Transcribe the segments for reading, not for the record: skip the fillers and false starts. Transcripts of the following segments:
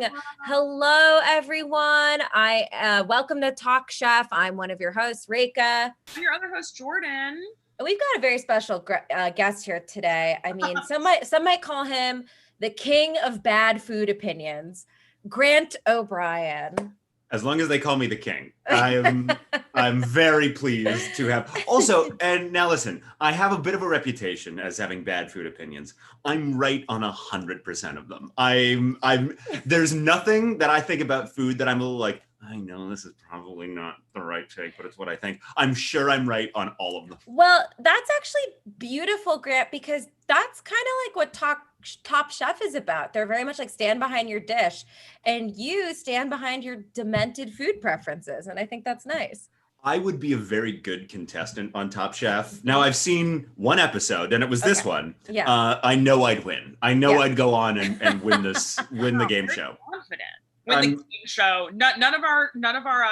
morning. Hello, everyone. Welcome to Talk Chef. I'm one of your hosts, Reka. I'm your other host, Jordan. We've got a very special guest here today. I mean, some might call him the king of bad food opinions, Grant O'Brien. As long as they call me the king, I'm very pleased to have. Also, and now listen, I have a bit of a reputation as having bad food opinions. I'm right on 100% of them. There's nothing that I think about food that I'm a little like, I know this is probably not the right take, but it's what I think. I'm sure I'm right on all of them. Well, that's actually beautiful, Grant, because that's kind of like what Top Chef is about. They're very much like stand behind your dish, and you stand behind your demented food preferences. And I think that's nice. I would be a very good contestant on Top Chef. Now, I've seen one episode, and it was this one. Yeah. I know I'd win. I know I'd go on and win the game show. Confident. Win the game show. None of our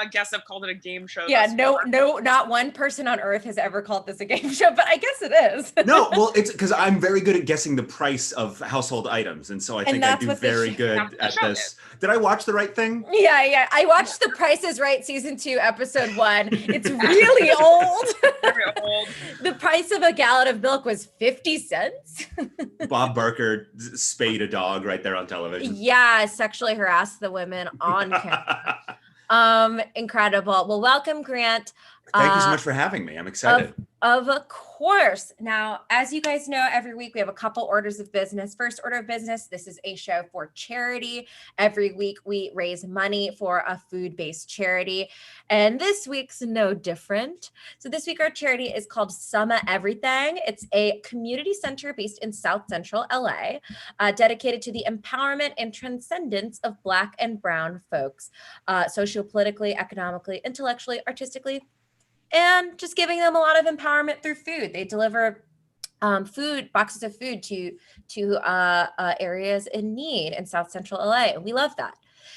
guests have called it a game show. Yeah, no, not one person on earth has ever called this a game show, but I guess it is. No, well, it's because I'm very good at guessing the price of household items, and so I think I do very good at this. Did I watch the right thing? Yeah. I watched The Price is Right season 2, episode 1. It's really old. Very old. The price of a gallon of milk was 50 cents. Bob Barker spayed a dog right there on television. Yeah, sexually harassed the women on camera. Incredible. Well, welcome, Grant. Thank you so much for having me. I'm excited. Of course. Now, as you guys know, every week we have a couple orders of business. First order of business, this is a show for charity. Every week we raise money for a food-based charity. And this week's no different. So this week our charity is called Summa Everything. It's a community center based in South Central LA, dedicated to the empowerment and transcendence of Black and Brown folks, sociopolitically, economically, intellectually, artistically, and just giving them a lot of empowerment through food. They deliver boxes of food to areas in need in South Central LA. And we love that.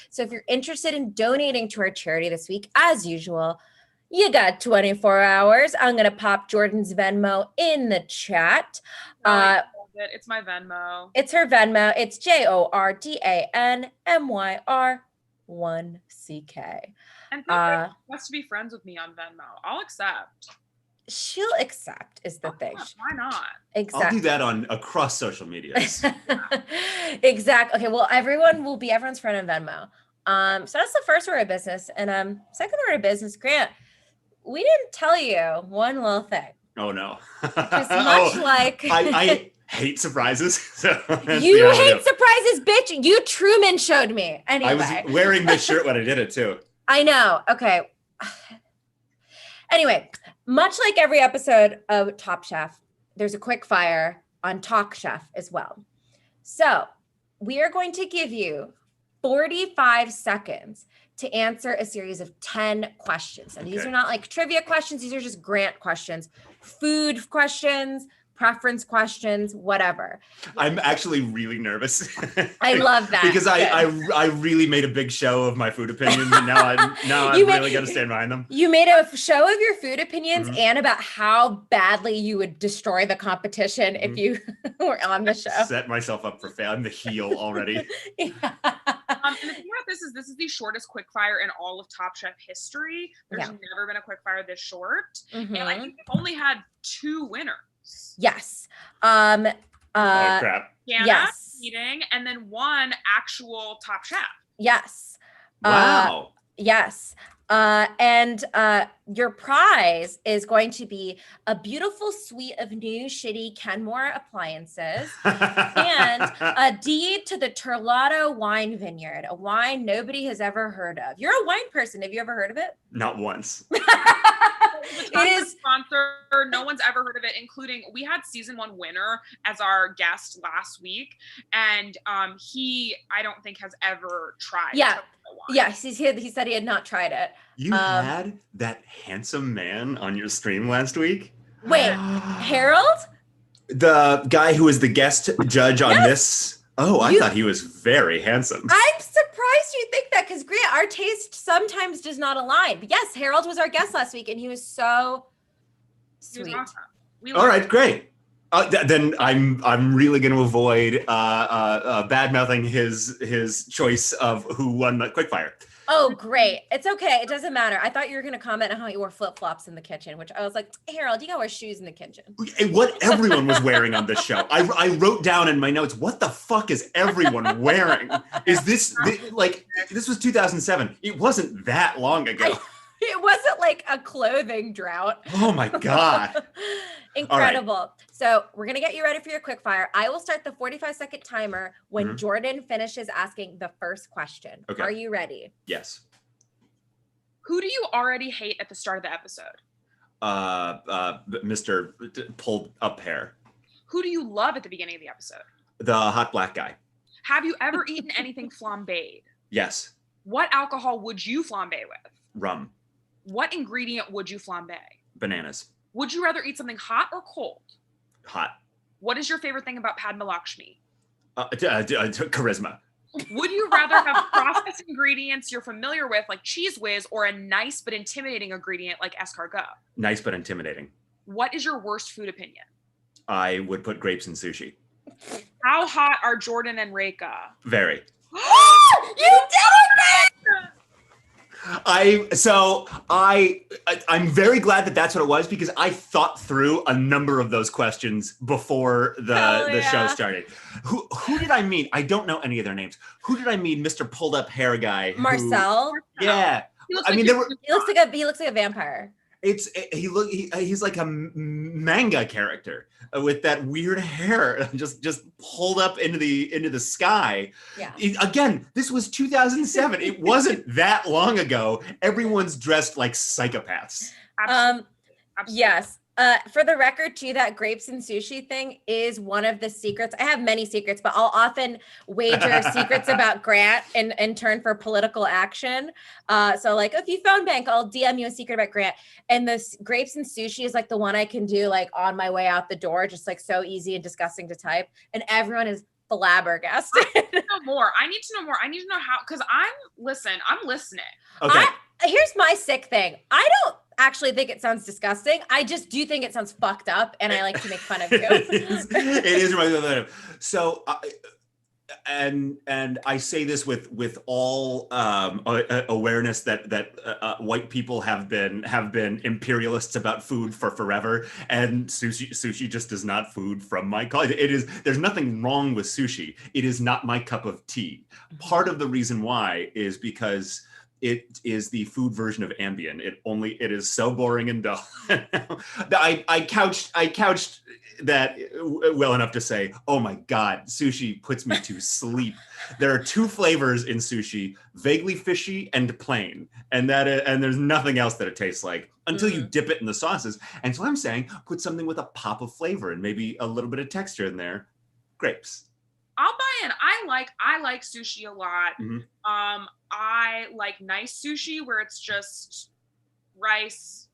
So if you're interested in donating to our charity this week, as usual, you got 24 hours. I'm going to pop Jordan's Venmo in the chat. It's my Venmo. It's her Venmo. It's JORDANMYR1CK. And feel free wants to be friends with me on Venmo. I'll accept. She'll accept is the thing. Why not? Exactly. I'll do that across social medias. Exactly. Okay. Well, everyone will be everyone's friend on Venmo. So that's the first order of business. And second order of business, Grant, we didn't tell you one little thing. Oh no. Just much like I hate surprises. So you hate surprises, bitch. You Truman showed me. Anyway. I was wearing this shirt when I did it too. I know. Okay. Anyway, much like every episode of Top Chef, there's a quick fire on Talk Chef as well. So we are going to give you 45 seconds to answer a series of 10 questions. And these are not like trivia questions. These are just Grant questions, food questions, preference questions, whatever. I'm actually really nervous. I love that. Because I really made a big show of my food opinions, and now I'm really going to stand behind them. You made a show of your food opinions and about how badly you would destroy the competition if you were on the show. Set myself up for fail. I'm the heel already. Yeah. And the thing about this is the shortest quickfire in all of Top Chef history. There's never been a quickfire this short. And I think we've only had 2 winners. Yes. Oh crap. Yes. Eating, and then 1 actual Top Chef. Yes. Wow. Yes. And your prize is going to be a beautiful suite of new shitty Kenmore appliances and a deed to the Terlato Wine Vineyard, a wine nobody has ever heard of. You're a wine person. Have you ever heard of it? Not once. It is sponsor. No one's ever heard of it, including we had season 1 winner as our guest last week, and he I don't think has ever tried. Yeah. Yes, he said he had not tried it. You had that handsome man on your stream last week? Wait, Harold? The guy who was the guest judge on this? Oh, I thought he was very handsome. I'm surprised you think that, because Grant, our taste sometimes does not align. But yes, Harold was our guest last week, and he was so sweet. He was awesome. All right, great. Then I'm really going to avoid bad mouthing his choice of who won the quickfire. Oh, great. It's okay. It doesn't matter. I thought you were going to comment on how you wore flip-flops in the kitchen, which I was like, Harold, you gotta wear shoes in the kitchen. What everyone was wearing on this show. I wrote down in my notes, what the fuck is everyone wearing? Is this was 2007. It wasn't that long ago. It wasn't like a clothing drought. Oh my God. Incredible. Right. So we're going to get you ready for your quick fire. I will start the 45-second timer when Jordan finishes asking the first question. Okay. Are you ready? Yes. Who do you already hate at the start of the episode? Mr. Pulled Up Hair. Who do you love at the beginning of the episode? The hot black guy. Have you ever eaten anything flambéed? Yes. What alcohol would you flambe with? Rum. What ingredient would you flambe? Bananas. Would you rather eat something hot or cold? Hot. What is your favorite thing about Padma Lakshmi? Charisma. Would you rather have processed ingredients you're familiar with, like Cheese Whiz, or a nice but intimidating ingredient like escargot? Nice but intimidating. What is your worst food opinion? I would put grapes in sushi. How hot are Jordan and Reika? Very. You did it! I'm very glad that that's what it was, because I thought through a number of those questions before the show started. Who did I meet? I don't know any of their names. Who did I meet? Mr. Pulled Up Hair guy. Marcel. Yeah. He looks He looks like a vampire. He's like a manga character with that weird hair just pulled up into the sky. Yeah. Again, this was 2007. It wasn't that long ago. Everyone's dressed like psychopaths. Absolutely. Yes. For the record, too, that grapes and sushi thing is one of the secrets. I have many secrets, but I'll often wager secrets about Grant in turn for political action. So like, if you phone bank, I'll DM you a secret about Grant. And this grapes and sushi is like the one I can do like on my way out the door, just like so easy and disgusting to type. And everyone is flabbergasted. I need to know more. I need to know how, because I'm listening. Okay. Here's my sick thing. I don't actually think it sounds disgusting. I just do think it sounds fucked up, and I like to make fun of you. It is reminding. So, and I say this with all awareness that white people have been imperialists about food for forever, and sushi just is not food from my culture. There's nothing wrong with sushi. It is not my cup of tea. Part of the reason why is because it is the food version of Ambien. It is so boring and dull. I couched that well enough to say, oh my God, sushi puts me to sleep. There are two flavors in sushi: vaguely fishy and plain, and there's nothing else that it tastes like until you dip it in the sauces. And so I'm saying, put something with a pop of flavor and maybe a little bit of texture in there. Grapes. I'll buy in. I like sushi a lot. Mm-hmm. I like nice sushi where it's just rice,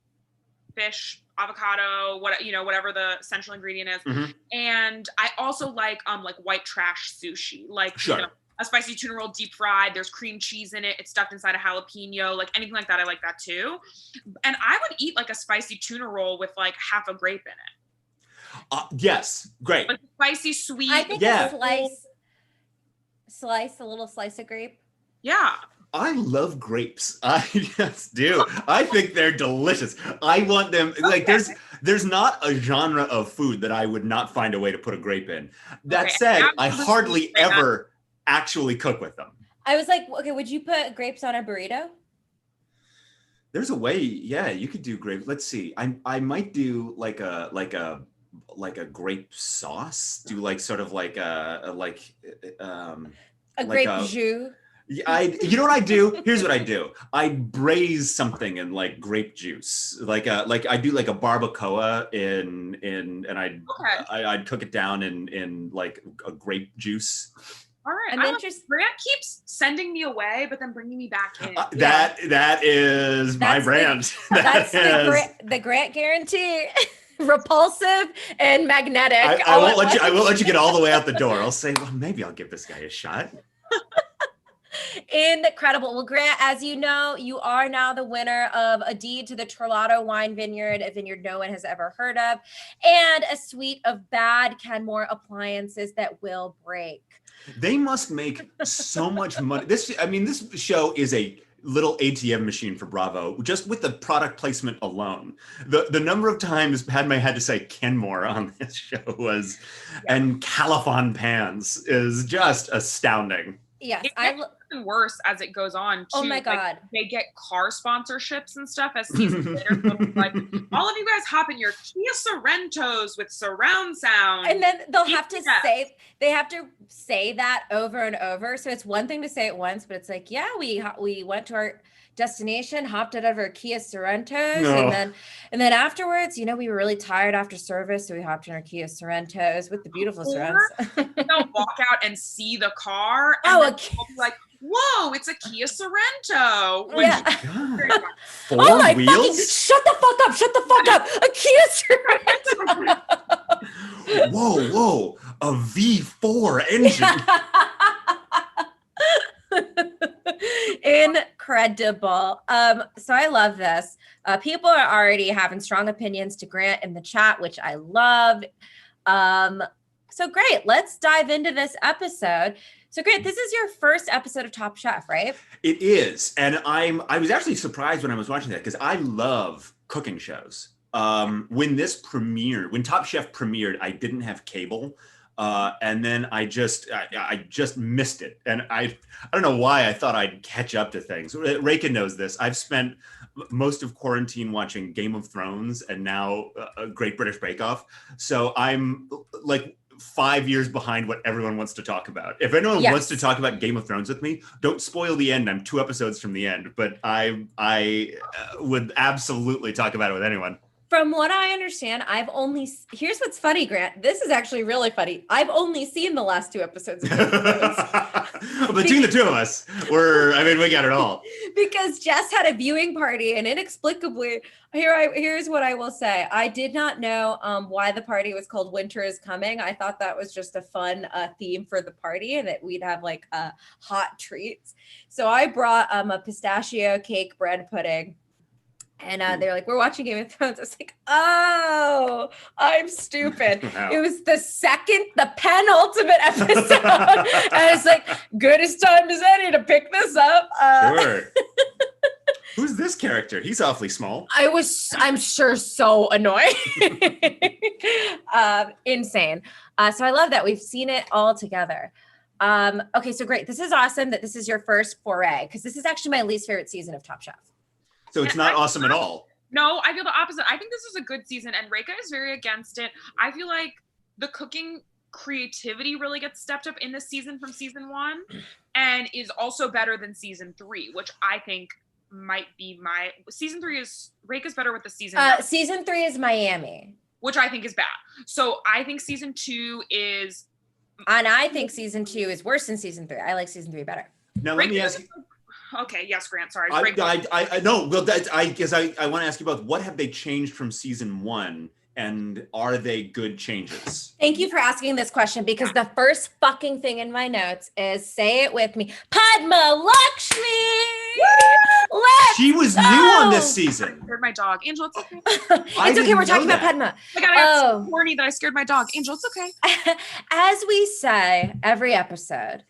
fish, avocado, whatever the central ingredient is. Mm-hmm. And I also like white trash sushi, like sure. A spicy tuna roll deep fried. There's cream cheese in it. It's stuffed inside a jalapeno, like anything like that. I like that too. And I would eat like a spicy tuna roll with like half a grape in it. Yes, great. Like spicy sweet. I think a little slice of grape. Yeah. I love grapes. I just do. I think they're delicious. I want them like there's not a genre of food that I would not find a way to put a grape in. That said, I hardly ever actually cook with them. I was like, okay, would you put grapes on a burrito? There's a way, yeah, you could do grape. Let's see. I might do like a grape sauce. Do like sort of like a grape jus. You know what I do? Here's what I do. I braise something in like grape juice. Like I do like a barbacoa and I'd cook it down in like a grape juice. All right. I'm interested. Grant keeps sending me away, but then bringing me back in. That is my brand. That's the Grant guarantee. Repulsive and magnetic. I won't let you get all the way out the door. I'll say, well, maybe I'll give this guy a shot. Incredible. Well, Grant, as you know, you are now the winner of a deed to the Torlado Wine Vineyard, a vineyard no one has ever heard of, and a suite of bad Kenmore appliances that will break. They must make so much money. This show is a little ATM machine for Bravo, just with the product placement alone. The number of times Padme had to say Kenmore on this show was, and Califon pans is just astounding. Yes, it gets even worse as it goes on too. Oh my God. Like, they get car sponsorships and stuff as season later. Like, all of you guys hop in your Kia Sorrentos with surround sound. And then they'll have to say that over and over. So it's one thing to say it once, but it's like, yeah, we went to our destination, hopped out of our Kia Sorrentos, and then afterwards, we were really tired after service, so we hopped in our Kia Sorrentos with the beautiful surrounds. They'll walk out and see the car, and they'll be like, "Whoa, it's a Kia Sorrento!" Yeah. Four wheels? Shut the fuck up! A Kia Sorrento. Whoa! A V4 engine. Incredible. So I love this. People are already having strong opinions to Grant in the chat, which I love. So great. Let's dive into this episode. So Grant, this is your first episode of Top Chef, right? It is. And I was actually surprised when I was watching that because I love cooking shows. When Top Chef premiered, I didn't have cable. And then I just missed it. And I don't know why I thought I'd catch up to things. Reka knows this. I've spent most of quarantine watching Game of Thrones and now Great British Bake Off. So I'm like 5 years behind what everyone wants to talk about. If anyone wants to talk about Game of Thrones with me, don't spoil the end. I'm 2 episodes from the end, but I would absolutely talk about it with anyone. From what I understand, here's what's funny, Grant. This is actually really funny. I've only seen the last 2 episodes of Game of Thrones. Between the two of us, we got it all. Because Jess had a viewing party, and inexplicably, here's what I will say. I did not know why the party was called Winter is Coming. I thought that was just a fun theme for the party, and that we'd have like hot treats. So I brought a pistachio cake bread pudding. And they're like, we're watching Game of Thrones. I was like, oh, I'm stupid. Wow. It was the penultimate episode. And I was like, good as time as any to pick this up. Sure. Who's this character? He's awfully small. I'm sure, so annoying. Insane. So I love that we've seen it all together. Okay, so great. This is awesome that this is your first foray, because this is actually my least favorite season of Top Chef. So it's not awesome at all. No, I feel the opposite. I think this is a good season, and Reka is very against it. I feel like the cooking creativity really gets stepped up in this season from season 1, and is also better than season 3, which I think might be season 3 is Reka's better with the season. Season 3 is Miami, which I think is bad. So I think season 2 is, and I think season 2 is worse than season 3. I like season 3 better. Now let me ask you. Okay, yes, Grant, sorry. I know. Well, I guess I want to ask you about what have they changed from season 1, and are they good changes? Thank you for asking this question, because the first fucking thing in my notes is, say it with me, Padma Lakshmi! She was new on this season. I scared my dog. Angel, it's okay. It's okay, we're talking about Padma. I got so horny that I scared my dog. Angel, it's okay. As we say every episode,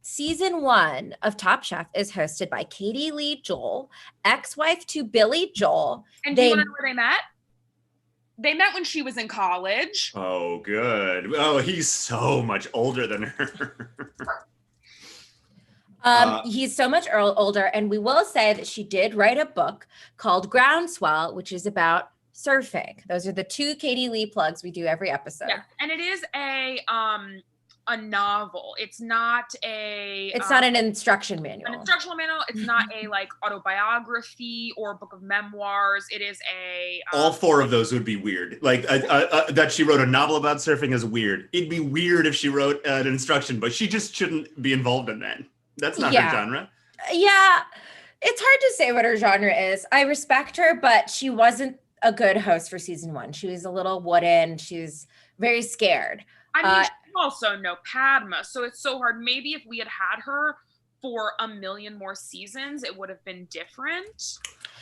Season 1 of Top Chef is hosted by Katie Lee Joel, ex-wife to Billy Joel. And do you want to know where they met? They met when she was in college. Oh, good. Oh, he's so much older than her. He's so much older. And we will say that she did write a book called Groundswell, which is about surfing. Those are the 2 Katie Lee plugs we do every episode. Yeah. And it is a novel. It's not an instruction manual. An instructional manual. It's not a like autobiography or book of memoirs. It is a all 4 of those would be weird. Like that she wrote a novel about surfing is weird. It'd be weird if she wrote an instruction, but she just shouldn't be involved in that. That's not her genre. Yeah. It's hard to say what her genre is. I respect her, but she wasn't a good host for season 1. She was a little wooden. She was very scared. I mean, she also know Padma, so it's so hard. Maybe if we had her for a million more seasons, it would have been different.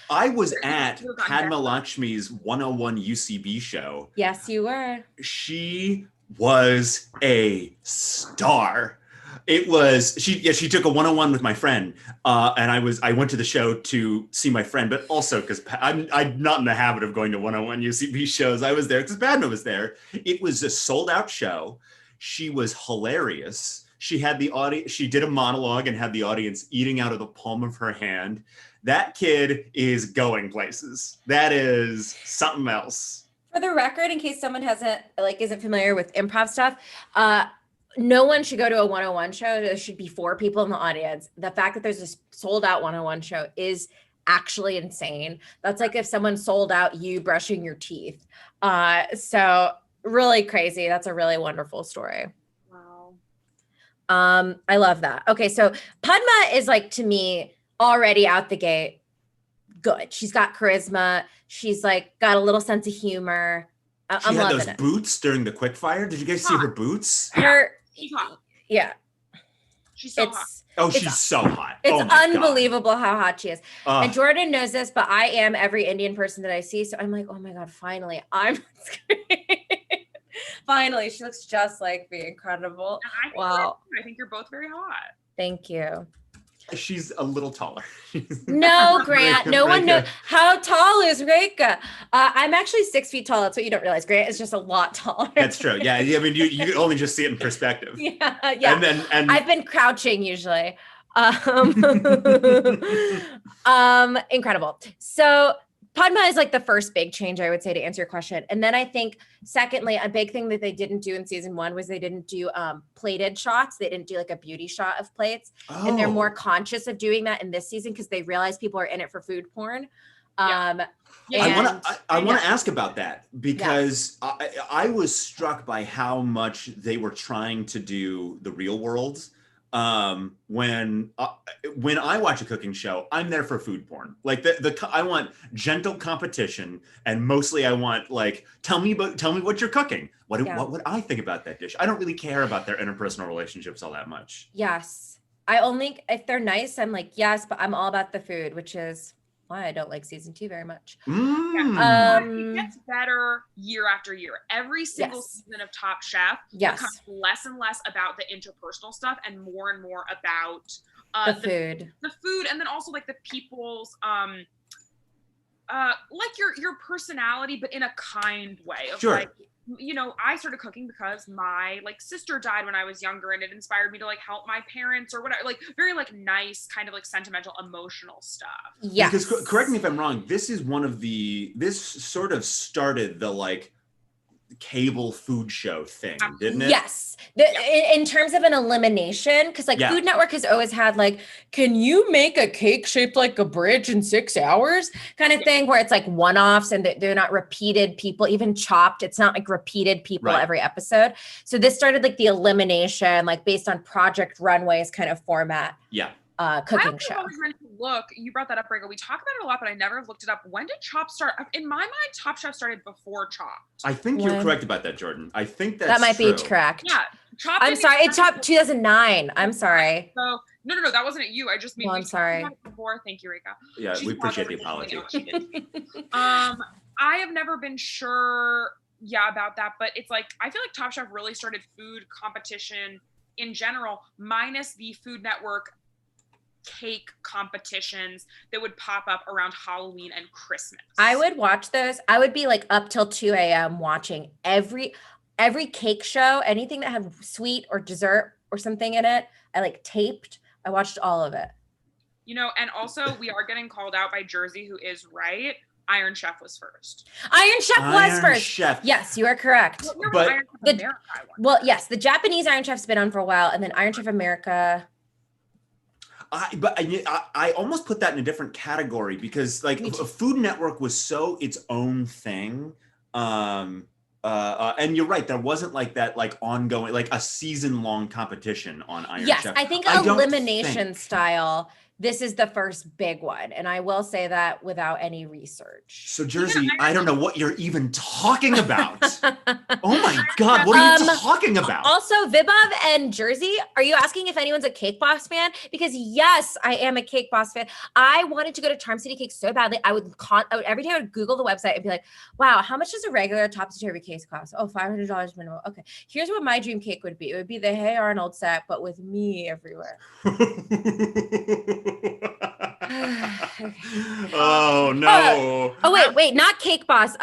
I was at Padma Lakshmi's 101 UCB show. Yes, you were. She was a star. It was she took a 101 with my friend, and I went to the show to see my friend, but also because I'm not in the habit of going to 101 UCB shows. I was there because Padma was there. It was a sold out show. She was hilarious. She had the audience. She did a monologue and had the audience eating out of the palm of her hand. That kid is going places. That is something else. For the record, in case someone isn't familiar with improv stuff, no one should go to a 101 show. There should be 4 people in the audience. The fact that there's this sold out 101 show is actually insane. That's like if someone sold out you brushing your teeth. So really crazy. That's a really wonderful story. Wow. I love that. Okay, so Padma is like, to me, already out the gate good. She's got charisma. She's like got a little sense of humor. I'm loving those boots during the quickfire. Did you guys see her boots? She's hot. Yeah. She's so hot. Oh, she's so hot. It's unbelievable how hot she is. And Jordan knows this, but I am every Indian person that I see. So I'm like, oh my God, finally. Finally, she looks just like me. Incredible. Wow. I think you're both very hot. Thank you. She's a little taller. No, Grant. No one knows. How tall is Reka? I'm actually 6 feet tall. That's what you don't realize. Grant is just a lot taller. That's true. Yeah. I mean, you only just see it in perspective. Yeah. And I've been crouching usually. Incredible. So Padma is like the first big change, I would say, to answer your question. And then I think, secondly, a big thing that they didn't do in season 1 was they didn't do plated shots. They didn't do like a beauty shot of plates. Oh. And they're more conscious of doing that in this season because they realize people are in it for food porn. I want to ask about that because I was struck by how much they were trying to do the real world. When I watch a cooking show, I'm there for food porn. Like I want gentle competition, and mostly I want like tell me what you're cooking. What would I think about that dish? I don't really care about their interpersonal relationships all that much. Yes, I only if they're nice, I'm like yes, but I'm all about the food, which is why I don't like season 2 very much. It gets better year after year. Every single season of Top Chef becomes less and less about the interpersonal stuff and more about the food. The food, and then also like the people's like your personality, but in a kind way. Of like, you know, I started cooking because my like sister died when I was younger, and it inspired me to like help my parents or whatever, like very like nice kind of like sentimental, emotional stuff. Yeah. Because correct me if I'm wrong, this sort of started the like cable food show thing, didn't it? Yes. In terms of an elimination, because like Food Network has always had like, can you make a cake shaped like a bridge in 6 hours kind of thing, where it's like one-offs and they're not repeated people, even Chopped. It's not like repeated people every episode. So this started like the elimination, like based on Project Runway's kind of format. Yeah. Cooking show. I always meant to look. You brought that up, Rego. We talk about it a lot, but I never looked it up. When did Chopped start? In my mind, Top Chef started before Chopped. I think you're correct about that, Jordan. I think that might true. be correct. Yeah, Chopped. I'm sorry. It Chopped 2009. I'm sorry. So no, that wasn't you. I just mean. Well, I'm sorry. Before, thank you, Reka. Yeah, we appreciate the apology. I have never been sure. Yeah, about that, but it's like I feel like Top Chef really started food competition in general, minus the Food Network cake competitions that would pop up around Halloween and Christmas. I would watch those. I would be like up till 2 a.m. watching every cake show, anything that had sweet or dessert or something in it. I like taped. I watched all of it. You know, and also we are getting called out by Jersey, who is right. Iron Chef was first. Iron Chef. Yes, you are correct. Well, yes, the Japanese Iron Chef's been on for a while, and then Iron Chef America. I almost put that in a different category because like Food Network was so its own thing. And you're right, there wasn't like that like ongoing, like a season long competition on Iron Chef. Yes, I think elimination style this is the first big one. And I will say that without any research. So Jersey, I don't know what you're even talking about. Oh my God, what are you talking about? Also, Vibov and Jersey, are you asking if anyone's a Cake Boss fan? Because yes, I am a Cake Boss fan. I wanted to go to Charm City Cake so badly. I would every day I would Google the website and be like, wow, how much does a regular topsy-turvy cake cost? Oh, $500 minimum. Okay, here's what my dream cake would be. It would be the Hey Arnold set, but with me everywhere. Oh no. Wait, not Cake Boss.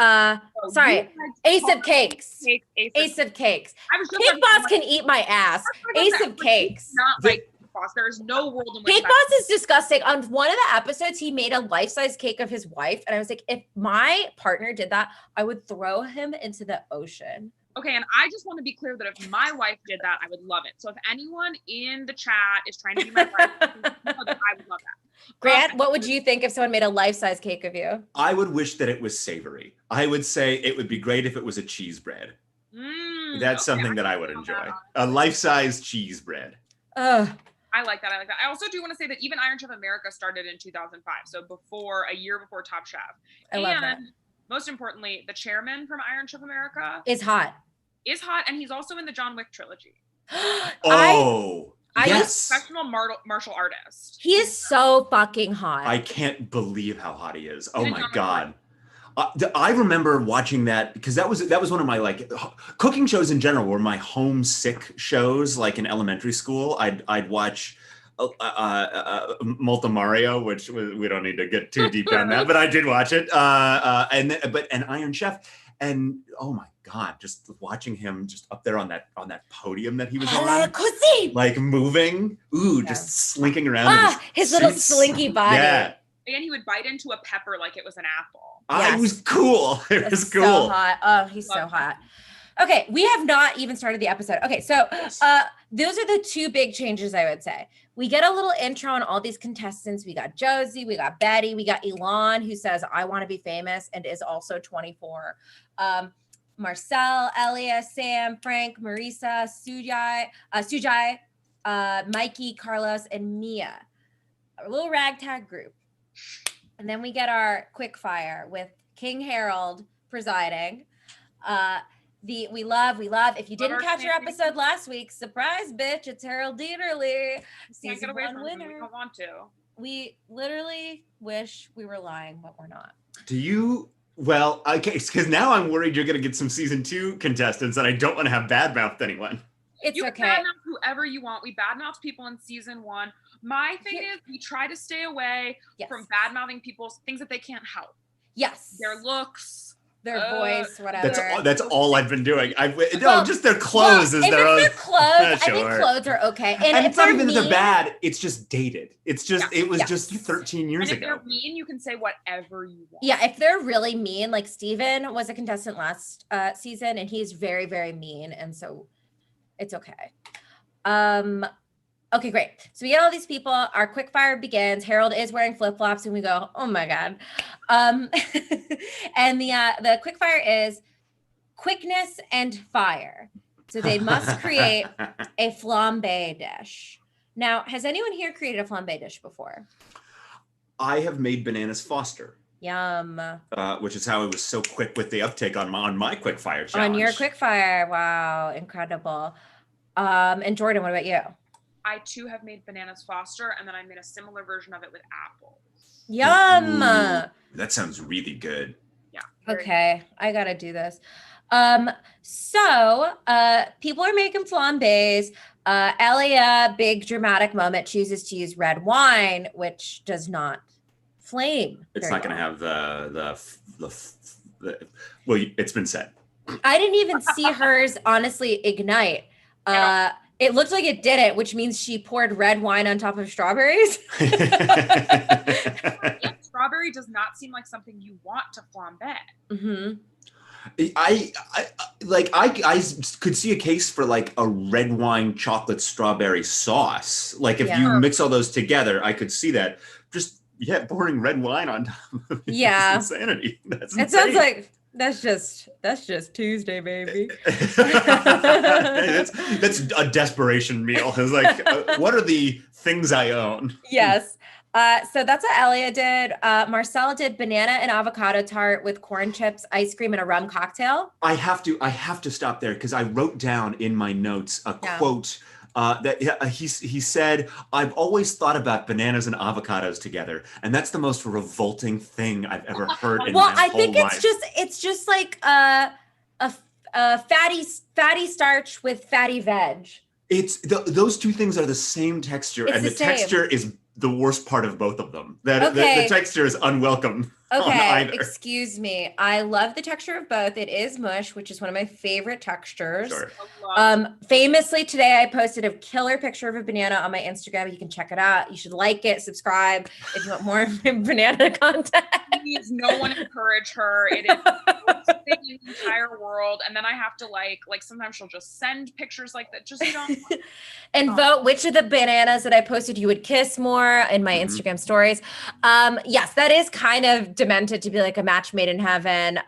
Sorry. Ace of Cakes. Ace of Cakes. Cake Boss can eat my ass. Ace of Cakes. Not like Cake Boss. There is no world in which Cake Boss is disgusting. On one of the episodes, he made a life-size cake of his wife. And I was like, if my partner did that, I would throw him into the ocean. Okay, and I just want to be clear that if my wife did that, I would love it. So if anyone in the chat is trying to be my wife, I would love that. Grant, what would you think if someone made a life-size cake of you? I would wish that it was savory. I would say it would be great if it was a cheese bread. That's something that I would enjoy. A life-size cheese bread. Ugh. I like that. I also do want to say that even Iron Chef America started in 2005. So a year before Top Chef. I love that. Most importantly, the chairman from Iron Chef America is hot. And he's also in the John Wick trilogy. Yes. He's a professional martial artist. He is so fucking hot. I can't believe how hot he is. Oh my God. I remember watching that because that was one of my like cooking shows in general were my homesick shows. Like in elementary school, I'd watch Multi Mario, which we don't need to get too deep on that, but I did watch it. And Iron Chef, and oh my God, just watching him just up there on that podium that he was on, like moving, just slinking around. His little slinky body. Yeah. And he would bite into a pepper like it was an apple. It was cool. It was cool. So hot. Oh, he's so hot. Okay, we have not even started the episode. Okay, so those are the two big changes I would say. We get a little intro on all these contestants. We got Josie, we got Betty, we got Elon, who says, I want to be famous and is also 24. Marcel, Elia, Sam, Frank, Marisa, Sujai, Mikey, Carlos, and Mia. A little ragtag group. And then we get our quick fire with King Harold presiding. We love. If you didn't catch our episode last week, surprise, bitch, it's Harold Dieterle, season 1 winner. We don't want to. We literally wish we were lying, but we're not. Do you? Well, okay, because now I'm worried you're going to get some season 2 contestants, and I don't want to have badmouthed anyone. It's you okay. You can badmouth whoever you want. We badmouthed people in season 1. My thing is we try to stay away from badmouthing people's things that they can't help. Yes. Their looks, their voice, whatever. That's all I've been doing. Just their clothes is their own. Their clothes, I think clothes are okay. And it's not even that they're bad. It's just dated. It's just it was just 13 years ago. If they're mean, you can say whatever you want. Yeah, if they're really mean, like Steven was a contestant last season, and he's very, very mean, and so it's okay. Okay, great. So we get all these people. Our quick fire begins. Harold is wearing flip-flops, and we go, oh my God. And the quick fire is quickness and fire. So they must create a flambe dish. Now, has anyone here created a flambe dish before? I have made bananas Foster. Yum. Which is how it was so quick with the uptake on my quick fire challenge. On your quick fire. Wow, incredible. And Jordan, what about you? I too have made bananas Foster, and then I made a similar version of it with apples. Yum. Ooh, that sounds really good. Yeah. Okay, I gotta do this. So people are making flambés. Elia, big dramatic moment, chooses to use red wine, which does not flame. It's not going to have the well, it's been said. I didn't even see hers honestly ignite. It looked like it didn't, which means she poured red wine on top of strawberries. Strawberry does not seem like something you want to flambe. Mm-hmm. I could see a case for like a red wine chocolate strawberry sauce. Like if you mix all those together, I could see that. Just pouring red wine on top of it. Yeah. It's insanity. That's insane. It sounds like that's just Tuesday, baby. that's a desperation meal. It's like, what are the things I own? Yes. So that's what Elia did. Marcel did banana and avocado tart with corn chips, ice cream, and a rum cocktail. I have to stop there because I wrote down in my notes a quote that he said, "I've always thought about bananas and avocados together, and that's the most revolting thing I've ever heard in my whole life." Well, I think it's just like a fatty starch with fatty veg. It's those two things are the same texture, and the texture is the worst part of both of them. The texture is unwelcome. Okay, excuse me. I love the texture of both. It is mush, which is one of my favorite textures. Sure. Famously today, I posted a killer picture of a banana on my Instagram. You can check it out. You should like it, subscribe if you want more banana content. Please, no one encourage her. It is the most thing in the entire world. And then I have to like sometimes she'll just send pictures like that. Just don't. And vote which of the bananas that I posted you would kiss more in my Instagram stories. Yes, that is kind of demented to be like a match made in heaven.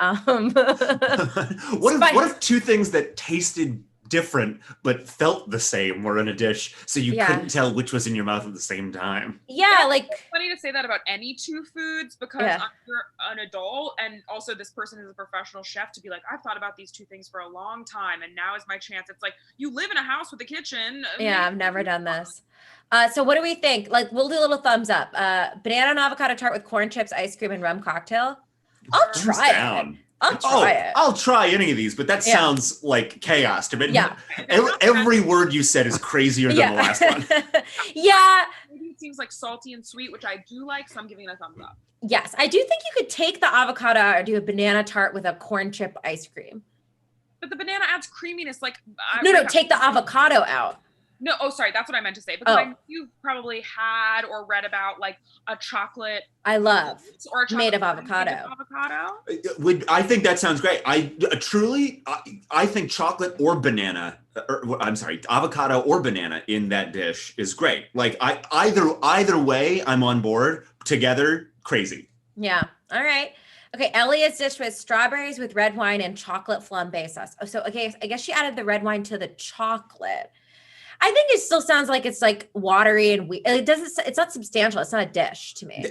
What if two things that tasted different but felt the same were in a dish, so you couldn't tell which was in your mouth at the same time? Yeah, like it's funny to say that about any two foods because you're an adult, and also this person is a professional chef to be like, I've thought about these two things for a long time, and now is my chance. It's like you live in a house with a kitchen. I've never done this. So what do we think? Like, we'll do a little thumbs up. Banana and avocado tart with corn chips, ice cream, and rum cocktail. I'll try it. I'll try any of these, but that sounds like chaos to me. Yeah. Every word you said is crazier than the last one. Maybe it seems like salty and sweet, which I do like, so I'm giving it a thumbs up. Yes, I do think you could take the avocado out or do a banana tart with a corn chip ice cream. But the banana adds creaminess. Like take the avocado out. No, sorry, that's what I meant to say. Because you've probably had or read about like a chocolate. I love or a chocolate made of avocado. I think that sounds great. I think chocolate or banana, avocado or banana in that dish is great. Like either way, I'm on board. Together, crazy. Yeah. All right. Okay, Elia's dish was strawberries with red wine and chocolate flambe sauce. So, okay, I guess she added the red wine to the chocolate. I think it still sounds like it's like watery and it's not substantial. It's not a dish to me.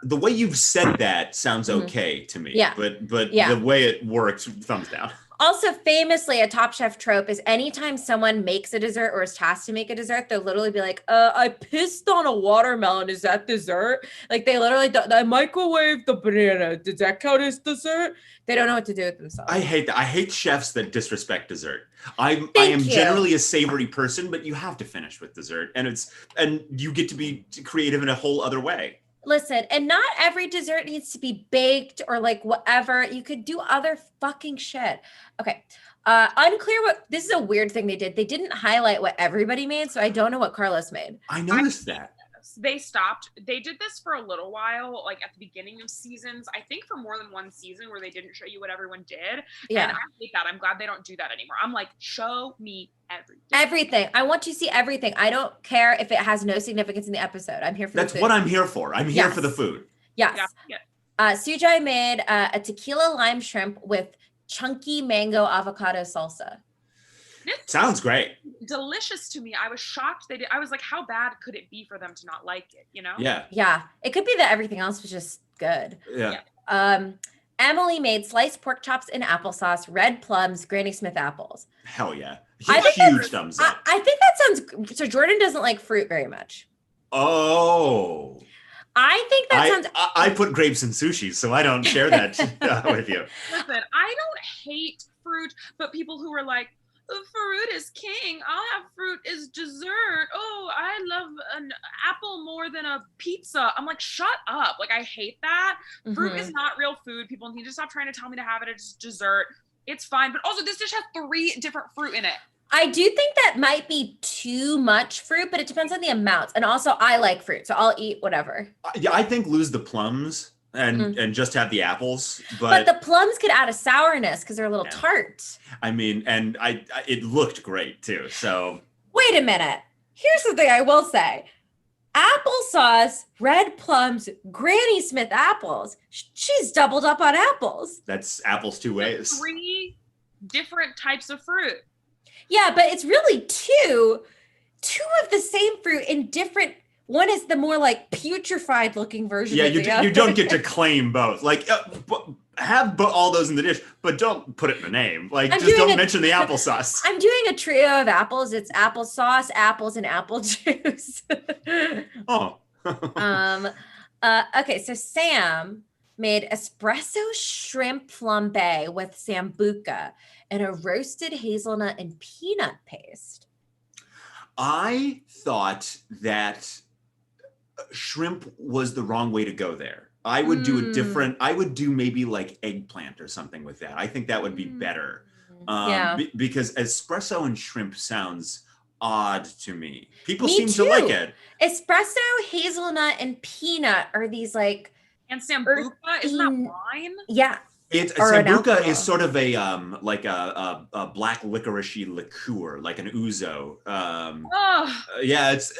The way you've said that sounds okay to me. Yeah. But the way it works, thumbs down. Also, famously, a Top Chef trope is anytime someone makes a dessert or is tasked to make a dessert, they'll literally be like, I pissed on a watermelon. Is that dessert? Like they literally I microwaved the banana. Does that count as dessert? They don't know what to do with themselves. I hate that. I hate chefs that disrespect dessert. I am generally a savory person, but you have to finish with dessert. And you get to be creative in a whole other way. Listen, and not every dessert needs to be baked or like whatever. You could do other fucking shit. Okay. Unclear this is a weird thing they did. They didn't highlight what everybody made, so I don't know what Carlos made. I noticed that. They stopped. They did this for a little while, like at the beginning of seasons. I think for more than one season where they didn't show you what everyone did. Yeah. And I hate that. I'm glad they don't do that anymore. I'm like, show me everything. Everything. I want to see everything. I don't care if it has no significance in the episode. I'm here for the food. That's what I'm here for. I'm here for the food. Yes. Yeah. Sujai made a tequila lime shrimp with chunky mango avocado salsa. Sounds great. Delicious to me. I was shocked they did. I was like, how bad could it be for them to not like it, you know? Yeah. It could be that everything else was just good. Yeah. Emily made sliced pork chops in applesauce, red plums, Granny Smith apples. Hell yeah. Huge thumbs up. I think that sounds, so Jordan doesn't like fruit very much. Oh. I think that sounds. I put grapes in sushi, so I don't share that with you. Listen, I don't hate fruit, but people who are like, fruit is king. I'll have fruit as dessert. Oh, I love an apple more than a pizza. I'm like, shut up. Like, I hate that. Fruit is not real food. People need to stop trying to tell me to have it as dessert. It's fine. But also, this dish has 3 different fruit in it. I do think that might be too much fruit, but it depends on the amounts. And also, I like fruit, so I'll eat whatever. Yeah, I think lose the plums and just have the apples. But the plums could add a sourness because they're a little tart. I mean, and it looked great too. So wait a minute. Here's the thing I will say. Applesauce, red plums, Granny Smith apples. She's doubled up on apples. That's apples 2 ways. 3 different types of fruit. Yeah, but it's really two of the same fruit in different One is the more like putrefied looking version. Yeah, of the you don't get to claim both. Like, have all those in the dish, but don't put it in the name. Like, just don't mention the applesauce. I'm doing a trio of apples. It's applesauce, apples, and apple juice. Oh. Okay, so Sam made espresso shrimp flambe with sambuca and a roasted hazelnut and peanut paste. I thought that shrimp was the wrong way to go there. I would do a different, I would do maybe like eggplant or something with that. I think that would be better. Because espresso and shrimp sounds odd to me. People seem to like it. Espresso, hazelnut, and peanut are these like... And sambuca, isn't that wine? Yeah. Sambuca is sort of a like a black licoricey liqueur, like an ouzo. Yeah, it's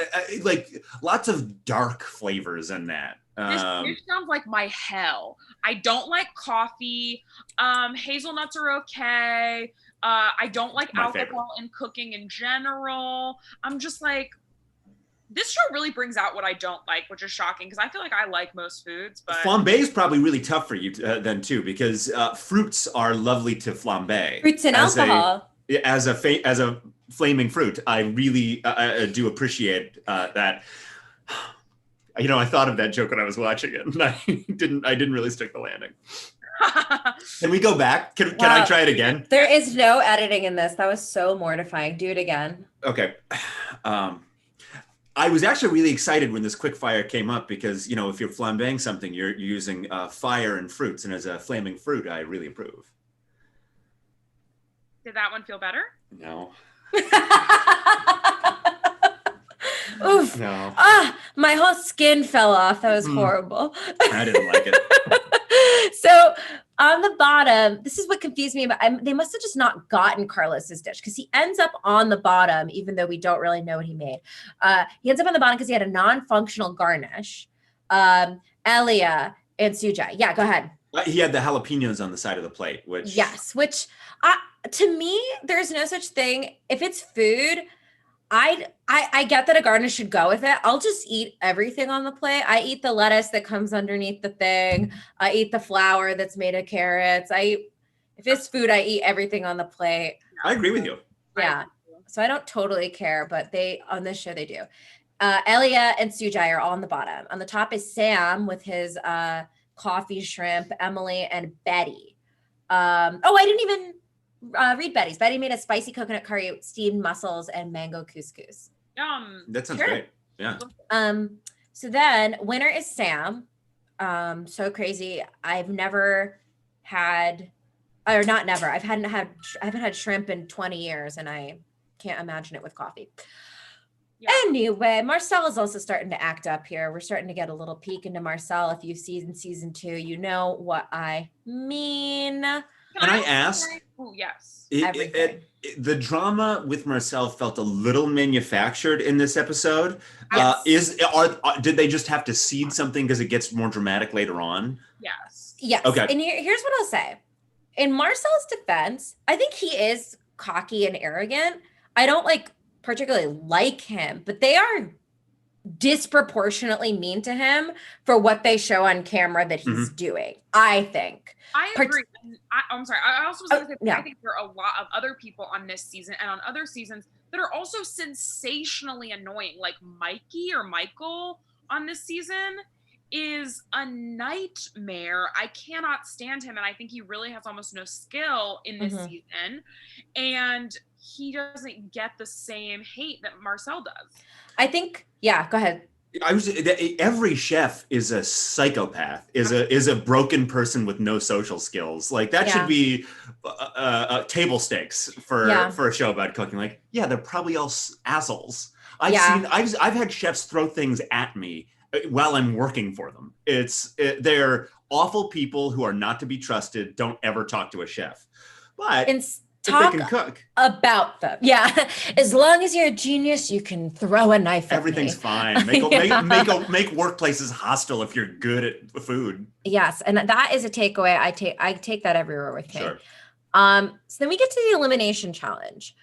like lots of dark flavors in that. This sounds like my hell. I don't like coffee. Hazelnuts are okay. I don't like alcohol in cooking in general. I'm just like, this show really brings out what I don't like, which is shocking because I feel like I like most foods. But flambe is probably really tough for you then too, because fruits are lovely to flambe. Fruits and alcohol. As a flaming fruit, I really do appreciate that. You know, I thought of that joke when I was watching it, and I didn't really stick the landing. Can we go back? Can I try it again? There is no editing in this. That was so mortifying. Do it again. Okay. I was actually really excited when this quick fire came up because, you know, if you're flambeing something, you're using fire and fruits. And as a flaming fruit, I really approve. Did that one feel better? No. Oof. No. My whole skin fell off. That was horrible. I didn't like it. So on the bottom, this is what confused me. But they must have just not gotten Carlos's dish because he ends up on the bottom, even though we don't really know what he made. He ends up on the bottom because he had a non-functional garnish. Elia and Sujai. Yeah, go ahead. He had the jalapenos on the side of the plate, which... Yes, which to me, there's no such thing. If it's food... I get that a garnish should go with it. I'll just eat everything on the plate. I eat the lettuce that comes underneath the thing. I eat the flour that's made of carrots. If it's food, I eat everything on the plate. I agree with you. Yeah. So I don't totally care, but on this show they do. Elia and Sujai are all on the bottom. On the top is Sam with his coffee shrimp, Emily and Betty. I didn't even read Betty's. Betty made a spicy coconut curry with steamed mussels and mango couscous. That sounds great. Yeah. So then winner is Sam. So crazy. I haven't had shrimp in 20 years and I can't imagine it with coffee. Yeah. Anyway, Marcel is also starting to act up here. We're starting to get a little peek into Marcel. If you've seen season 2, you know what I mean. Can I ask? Oh, yes. The drama with Marcel felt a little manufactured in this episode. Yes. Did they just have to seed something because it gets more dramatic later on? Yes. Yes. Okay. And here's what I'll say. In Marcel's defense, I think he is cocky and arrogant. I don't particularly like him, but they are disproportionately mean to him for what they show on camera that he's doing, I think. I agree. I'm sorry. I also was going to say, yeah. I think there are a lot of other people on this season and on other seasons that are also sensationally annoying. Like Michael on this season is a nightmare. I cannot stand him. And I think he really has almost no skill in this season. And he doesn't get the same hate that Marcel does. I think, yeah, go ahead. Every chef is a psychopath, is a broken person with no social skills. Like that should be table stakes for a show about cooking. Like, yeah, they're probably all assholes. I've had chefs throw things at me while I'm working for them. They're awful people who are not to be trusted. Don't ever talk to a chef. But talk they can cook about them. Yeah. As long as you're a genius, you can throw a knife at Everything's me. fine. Make workplaces hostile if you're good at food. Yes. And that is a takeaway. I take that everywhere with me. Sure. So then we get to the elimination challenge,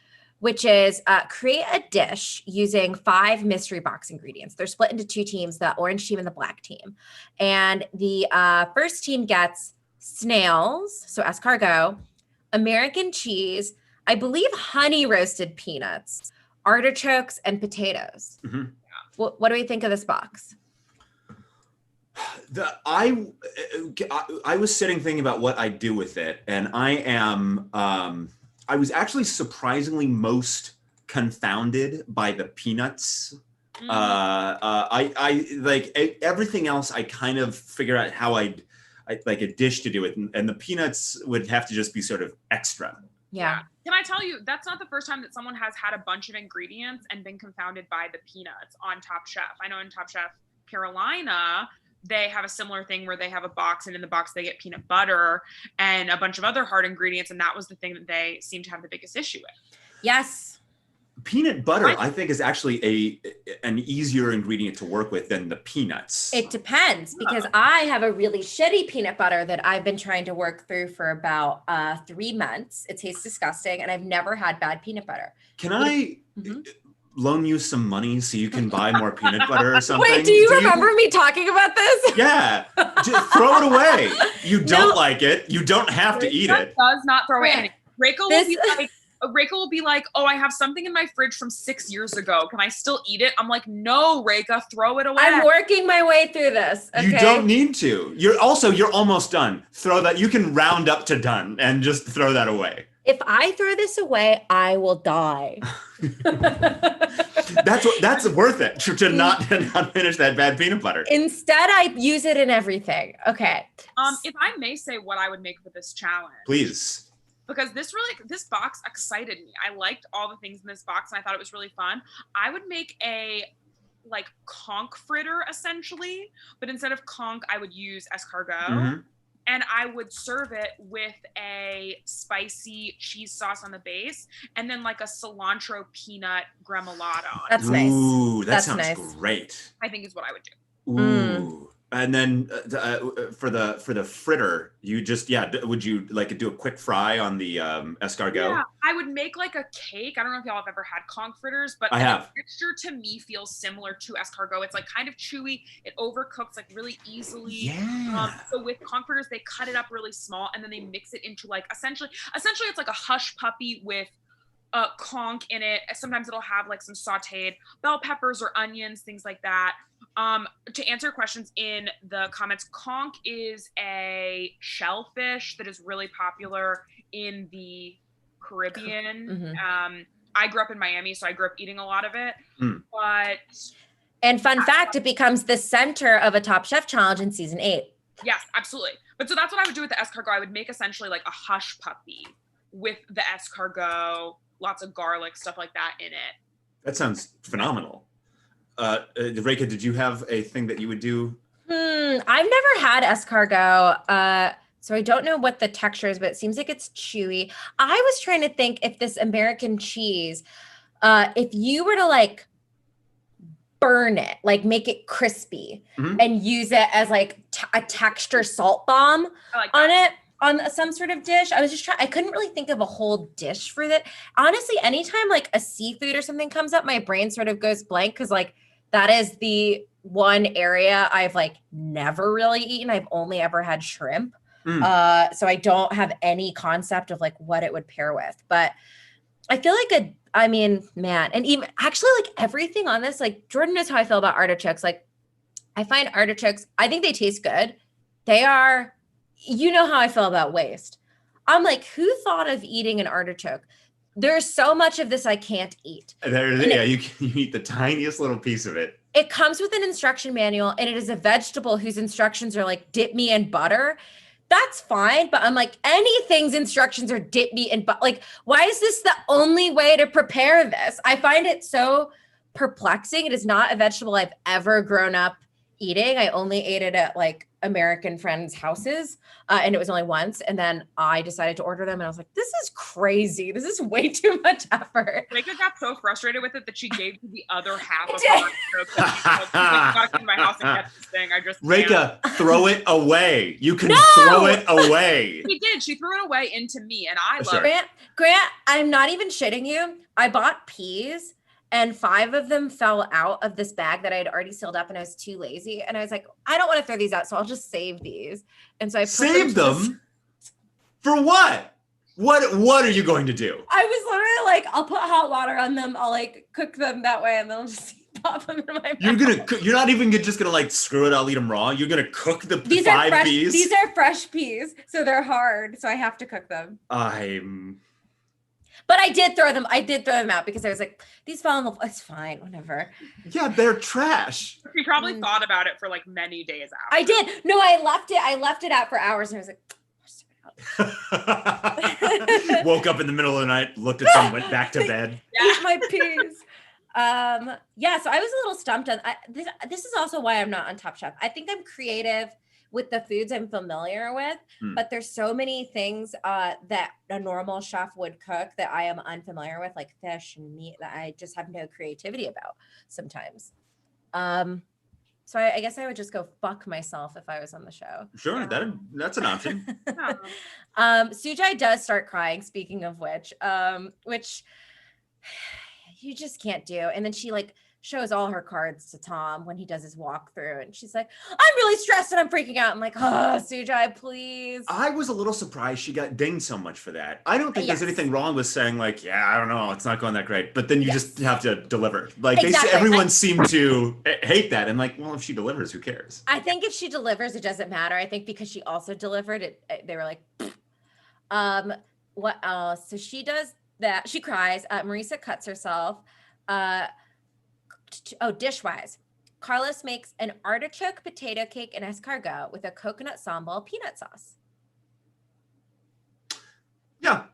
which is create a dish using 5 mystery box ingredients. They're split into 2 teams, the orange team and the black team. And the first team gets snails, so escargot, American cheese, I believe honey roasted peanuts, artichokes, and potatoes. Mm-hmm. What do we think of this box? I was sitting thinking about what I do with it, and I was actually surprisingly most confounded by the peanuts. I like everything else. I kind of figure out how I'd like a dish to do it, and the peanuts would have to just be sort of extra. Yeah. Can I tell you, that's not the first time that someone has had a bunch of ingredients and been confounded by the peanuts on Top Chef. I know in Top Chef Carolina, they have a similar thing where they have a box, and in the box they get peanut butter and a bunch of other hard ingredients, and that was the thing that they seem to have the biggest issue with. Yes. Peanut butter, I think, is actually an easier ingredient to work with than the peanuts. It depends, because I have a really shitty peanut butter that I've been trying to work through for about 3 months. It tastes disgusting, and I've never had bad peanut butter. Can I loan you some money so you can buy more peanut butter or something? Wait, do you remember me talking about this? Yeah. Just throw it away. You don't like it. You don't have to eat it. Does not throw away anything. Rachel will be like, oh, I have something in my fridge from 6 years ago. Can I still eat it? I'm like, no, Reka, throw it away. I'm working my way through this. Okay? You don't need to. You're almost done. Throw that. You can round up to done and just throw that away. If I throw this away, I will die. That's worth it to not finish that bad peanut butter. Instead, I use it in everything. Okay. If I may say what I would make for this challenge. Please. Because this box excited me. I liked all the things in this box, and I thought it was really fun. I would make a conch fritter essentially, but instead of conch, I would use escargot. Mm-hmm. And I would serve it with a spicy cheese sauce on the base, and then like a cilantro peanut gremolata. That's nice. Ooh, that sounds nice. Great. I think is what I would do. Ooh. And then for the fritter, you just would you like do a quick fry on the escargot? Yeah, I would make like a cake. I don't know if y'all have ever had conch fritters, but I have. The texture to me feels similar to escargot. It's like kind of chewy. It overcooks like really easily. Yeah. So with conch fritters, they cut it up really small, and then they mix it into like essentially it's like a hush puppy with conch in it. Sometimes it'll have like some sauteed bell peppers or onions, things like that. To answer questions in the comments, conch is a shellfish that is really popular in the Caribbean. Mm-hmm. I grew up in Miami, so I grew up eating a lot of it. And fun fact, it becomes the center of a Top Chef challenge in season 8. Yes, absolutely. But so that's what I would do with the escargot. I would make essentially like a hush puppy with the escargot, lots of garlic, stuff like that in it. That sounds phenomenal. Reka, did you have a thing that you would do? I've never had escargot, so I don't know what the texture is, but it seems like it's chewy. I was trying to think if this American cheese, if you were to like burn it, like make it crispy and use it as like a texture salt bomb on it. On some sort of dish. I couldn't really think of a whole dish for that. Honestly, anytime like a seafood or something comes up, my brain sort of goes blank, because like that is the one area I've like never really eaten. I've only ever had shrimp. So I don't have any concept of like what it would pair with. But I feel like and even actually like everything on this, like Jordan knows how I feel about artichokes. Like I find artichokes, I think they taste good. They are, you know how I feel about waste. I'm like, who thought of eating an artichoke? There's so much of this I can't eat. You eat the tiniest little piece of it. It comes with an instruction manual, and it is a vegetable whose instructions are like, dip me in butter. That's fine, but I'm like, anything's instructions are dip me in butter. Like, why is this the only way to prepare this? I find it so perplexing. It is not a vegetable I've ever grown up eating. I only ate it at like American friends' houses, and it was only once. And then I decided to order them, and I was like, "This is crazy. This is way too much effort." Reka got so frustrated with it that she gave me the other half of her. Gotta come to my house and get this I just Reka, throw it away. You can throw it away. She did. She threw it away into me, and I love Sure. it. Grant, I'm not even shitting you. I bought peas and 5 of them fell out of this bag that I had already sealed up and I was too lazy. And I was like, I don't want to throw these out, so I'll just save these. And so I put Save them? For what? What are you going to do? I was literally like, I'll put hot water on them. I'll like cook them that way and then I'll just pop them in my mouth. You're not even just gonna like screw it, I'll eat them raw. You're gonna cook the These 5 are fresh, peas? These are fresh peas, so they're hard. So I have to cook them. But I did throw them. I did throw them out because I was like, these fell in the. It's fine, whatever. Yeah, they're trash. She probably thought about it for like many days after. I did. No, I left it out for hours, and I was like, Woke up in the middle of the night, looked at them, went back to bed. Eat my peas. Yeah. So I was a little stumped on. This is also why I'm not on Top Chef. I think I'm creative with the foods I'm familiar with, but there's so many things that a normal chef would cook that I am unfamiliar with, like fish and meat, that I just have no creativity about sometimes. So I guess I would just go fuck myself if I was on the show. Sure, Yeah. that's an option. Sujai does start crying, speaking of which you just can't do. And then she like shows all her cards to Tom when he does his walkthrough. And she's like, I'm really stressed and I'm freaking out. I'm like, oh, Sujai, please. I was a little surprised she got dinged so much for that. I don't think there's anything wrong with saying like, yeah, I don't know, it's not going that great. But then you just have to deliver. Like everyone seemed to hate that. And like, well, if she delivers, who cares? I think if she delivers, it doesn't matter. I think because she also delivered it, they were like, what else? So she does that. She cries. Marisa cuts herself. Dish-wise, Carlos makes an artichoke potato cake and escargot with a coconut sambal peanut sauce. Yeah,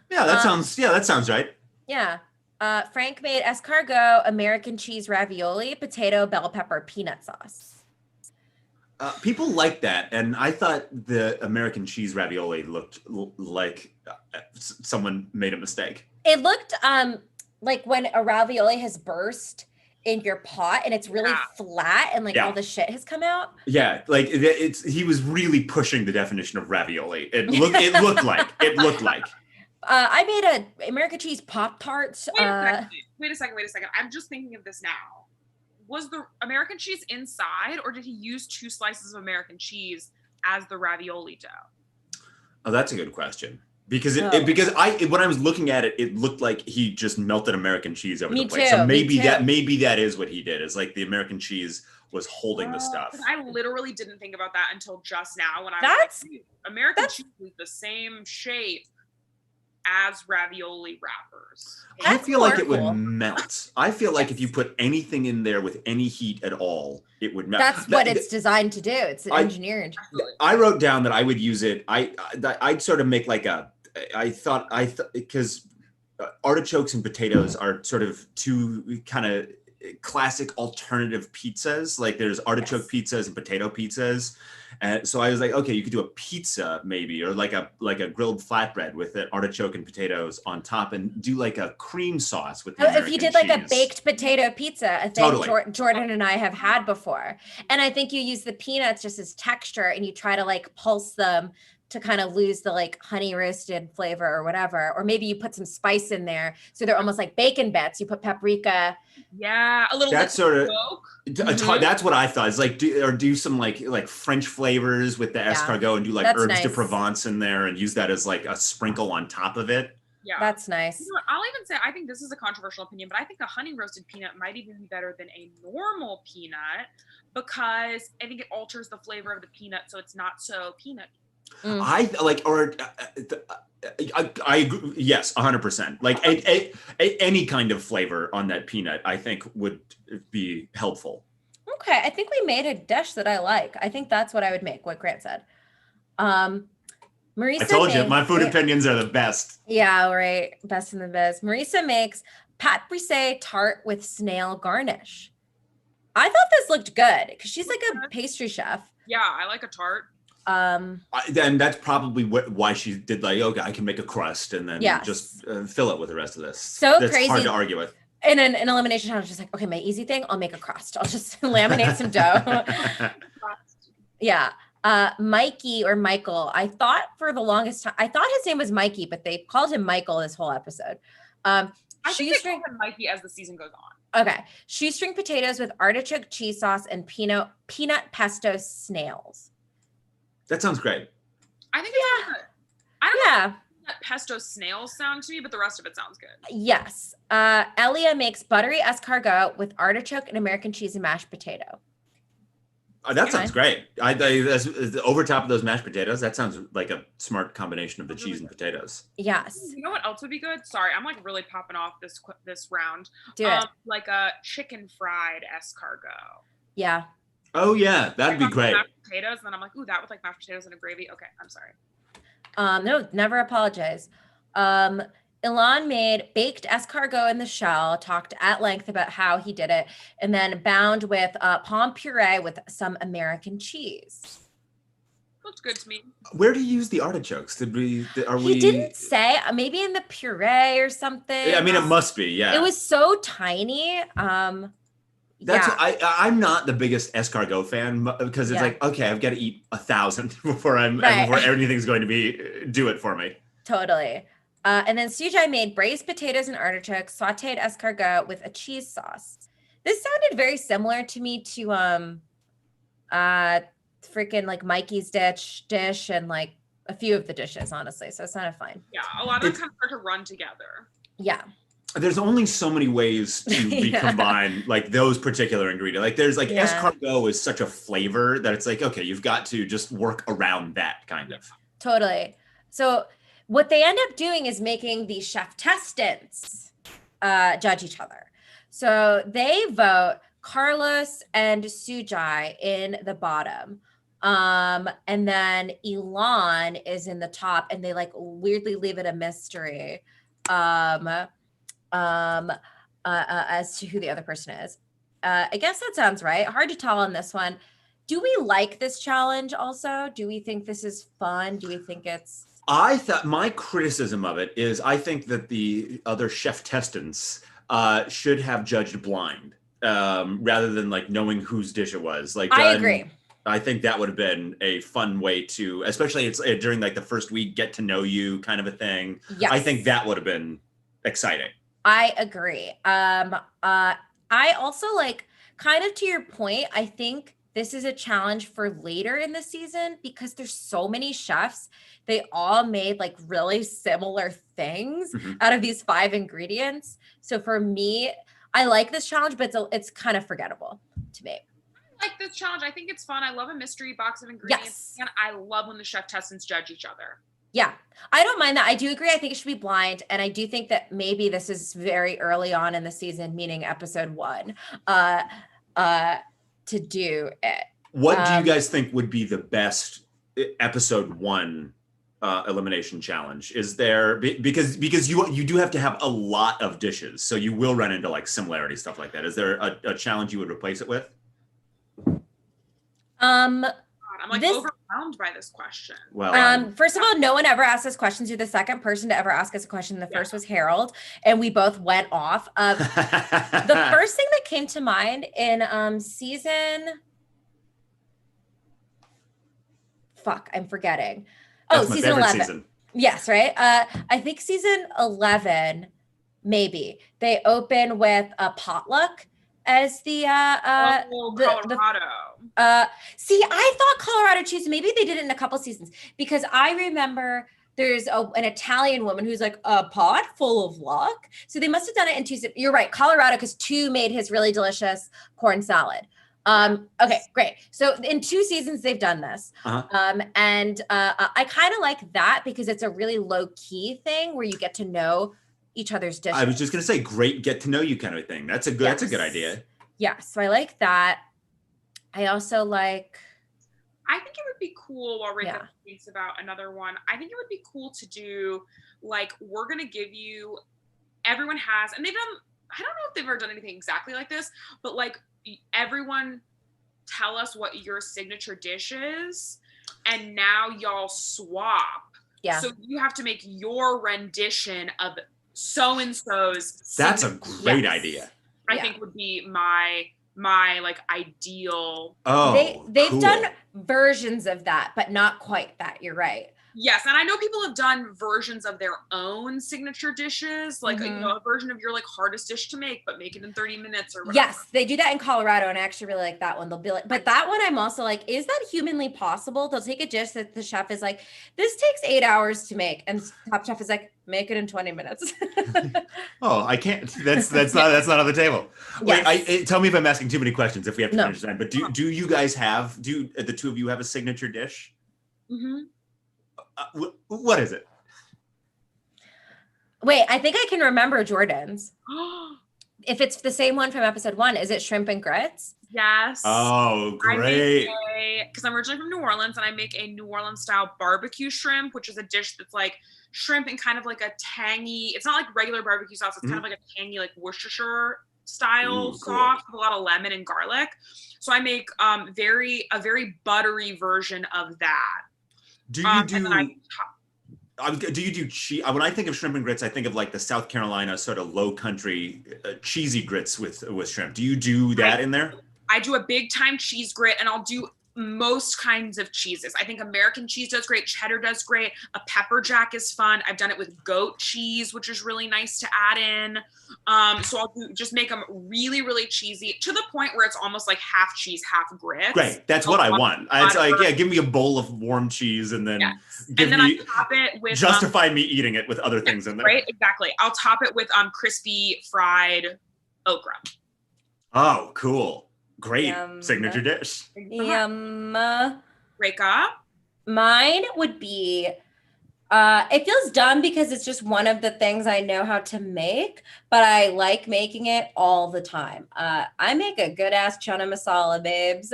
that sounds right. Yeah. Frank made escargot, American cheese ravioli, potato, bell pepper, peanut sauce. People like that, and I thought the American cheese ravioli looked like someone made a mistake. It looked like when a ravioli has burst in your pot and it's really flat and like all the shit has come out. Yeah, like he was really pushing the definition of ravioli. It looked like. I made a American cheese Pop-Tarts. Wait a second. I'm just thinking of this now. Was the American cheese inside, or did he use 2 slices of American cheese as the ravioli dough? Oh, that's a good question. Because when I was looking at it, it looked like he just melted American cheese over the plate. So maybe that is what he did. Is like the American cheese was holding the stuff. I literally didn't think about that until just now when I was like, American cheese is the same shape as ravioli wrappers. I feel like it would melt. I feel like if you put anything in there with any heat at all, it would melt. That's what it's designed to do. It's engineered. I wrote down that I would use it. I'd sort of make like I thought because artichokes and potatoes are sort of 2 kind of classic alternative pizzas. Like there's artichoke pizzas and potato pizzas. And so I was like, okay, you could do a pizza maybe, or like a grilled flatbread with an artichoke and potatoes on top, and do like a cream sauce with the American if you did cheese. like a baked potato pizza, a thing Jordan and I have had before. And I think you use the peanuts just as texture and you try to like pulse them to kind of lose the like honey roasted flavor or whatever. Or maybe you put some spice in there. So they're almost like bacon bits. You put paprika. Yeah. A little that's sort of, Mm-hmm. that's what I thought. It's like, do some like French flavors with the escargot and do like herbs de Provence in there and use that as like a sprinkle on top of it. Yeah. That's nice. You know, I'll even say, I think this is a controversial opinion, but I think a honey roasted peanut might even be better than a normal peanut because I think it alters the flavor of the peanut so it's not so peanut. I like, or I agree. Yes, 100%. Like any kind of flavor on that peanut, I think would be helpful. Okay, I think we made a dish that I like. I think that's what I would make. What Grant said. Marisa, I told you my food opinions are the best. Yeah, right. Best in the biz. Marisa makes pâte brisée tart with snail garnish. I thought this looked good because she's like a pastry chef. Yeah, I like a tart. Then that's probably why she did like, okay, I can make a crust and then just fill it with the rest of this. So that's crazy. Hard to argue with. in an elimination challenge, just like, okay, my easy thing, I'll make a crust. I'll just laminate some dough. Yeah. Mikey or Michael, I thought for the longest time, I thought his name was Mikey, but they called him Michael this whole episode. I think they call him Mikey as the season goes on. Okay. Shoestring potatoes with artichoke cheese sauce and peanut pesto snails. That sounds great. I think it's good. I don't know what pesto snails sound to me, but the rest of it sounds good. Yes. Elia makes buttery escargot with artichoke and American cheese and mashed potato. That sounds great. As over top of those mashed potatoes, that sounds like a smart combination of the cheese and potatoes. Yes. You know what else would be good? Sorry, I'm like really popping off this round. Do it. Like a chicken fried escargot. Yeah. Oh yeah, that'd be great. Mashed potatoes, and then I'm like, ooh, that with like mashed potatoes and a gravy. Okay, I'm sorry. No, never apologize. Ilan made baked escargot in the shell, talked at length about how he did it, and then bound with palm puree with some American cheese. Looks good to me. Where do you use the artichokes? He didn't say. Maybe in the puree or something. I mean, it must be. Yeah. It was so tiny. That's I'm not the biggest escargot fan because it's like, okay, I've got to eat 1,000 before before anything's going to do it for me. Totally. And then Sujai made braised potatoes and artichokes, sauteed escargot with a cheese sauce. This sounded very similar to me to freaking like Mikey's dish and like a few of the dishes, honestly. So it sounded fine. Yeah, a lot of them kind of start to run together. Yeah. There's only so many ways to recombine like those particular ingredients. Like there's like escargot is such a flavor that it's like, okay, you've got to just work around that kind of. Totally. So what they end up doing is making the chef testants judge each other. So they vote Carlos and Sujai in the bottom. And then Ilan is in the top, and they like weirdly leave it a mystery as to who the other person is. I guess that sounds right. Hard to tell on this one. Do we like this challenge also? Do we think this is fun? Do we think it's... I thought my criticism of it is I think that the other chef testants should have judged blind rather than like knowing whose dish it was. Like I agree. I think that would have been a fun way to, especially it's during like the first week, get to know you kind of a thing. Yes. I think that would have been exciting. I agree. I also like, kind of to your point, I think this is a challenge for later in the season because there's so many chefs. They all made like really similar things out of these 5 ingredients. So for me, I like this challenge, but it's kind of forgettable to me. I like this challenge. I think it's fun. I love a mystery box of ingredients. Yes. And I love when the chef testants judge each other. Yeah, I don't mind that. I do agree. I think it should be blind. And I do think that maybe this is very early on in the season, meaning episode 1, to do it. What do you guys think would be the best episode 1 elimination challenge? Is there, because you do have to have a lot of dishes, so you will run into like similarity stuff like that. Is there a challenge you would replace it with? I'm like overwhelmed by this question. Well, first of all, no one ever asked us questions. You're the second person to ever ask us a question. The first was Harold, and we both went off. The first thing that came to mind in season... I'm forgetting. Season 11. Season. Yes, right? I think season 11, maybe. They open with a potluck as the Colorado. See, I thought Colorado cheese, maybe they did it in a couple seasons, because I remember there's an Italian woman who's like, a pot full of luck. So they must have done it in 2. You're right, Colorado, because 2 made his really delicious corn salad. Okay, great. So in 2 seasons, they've done this. And I kind of like that because it's a really low key thing where you get to know each other's dishes. I was just going to say, great get to know you kind of thing. That's a good idea. Yeah. So I like that. I also like... I think it would be cool while Rika thinks about another one. I think it would be cool to do like, we're going to give you, everyone has, and they've done, I don't know if they've ever done anything exactly like this, but like, everyone tell us what your signature dish is, and now y'all swap. Yeah. So you have to make your rendition of so-and-so's. That's a great Yes. idea. I think would be my like ideal. Oh, they've cool. done versions of that, but not quite that. You're right. Yes, and I know people have done versions of their own signature dishes, like you know, a version of your like hardest dish to make, but make it in 30 minutes or whatever. Yes, they do that in Colorado, and I actually really like that one. They'll be like, but that one I'm also like, is that humanly possible? They'll take a dish that the chef is like, this takes 8 hours to make, and Top Chef is like, make it in 20 minutes. Oh, I can't. That's not on the table. Yes. Wait, tell me if I'm asking too many questions. If we have to No. finish that, but do you guys have? Do the two of you have a signature dish? Mm-hmm. What is it? Wait, I think I can remember Jordan's. If it's the same one from episode 1, is it shrimp and grits? Yes. Oh, great. Because I'm originally from New Orleans, and I make a New Orleans style barbecue shrimp, which is a dish that's like shrimp and kind of like a tangy, it's not like regular barbecue sauce, it's kind of like a tangy, like Worcestershire style sauce with a lot of lemon and garlic. So I make a very buttery version of that. Do you do cheese? When I think of shrimp and grits, I think of like the South Carolina sort of low country cheesy grits with shrimp. Do you do that in there? I do a big time cheese grit, and I'll do most kinds of cheeses. I think American cheese does great. Cheddar does great. A pepper jack is fun. I've done it with goat cheese, which is really nice to add in. So I'll just make them really, really cheesy to the point where it's almost like half cheese, half grits. Great. That's what I want. It's like, yeah, give me a bowl of warm cheese and then I top it with justify me eating it with other things in there. Right, exactly. I'll top it with crispy fried okra. Oh, cool. Great. Signature dish. Yum. Reka? Mine would be, it feels dumb because it's just one of the things I know how to make, but I like making it all the time. I make a good ass chana masala, babes.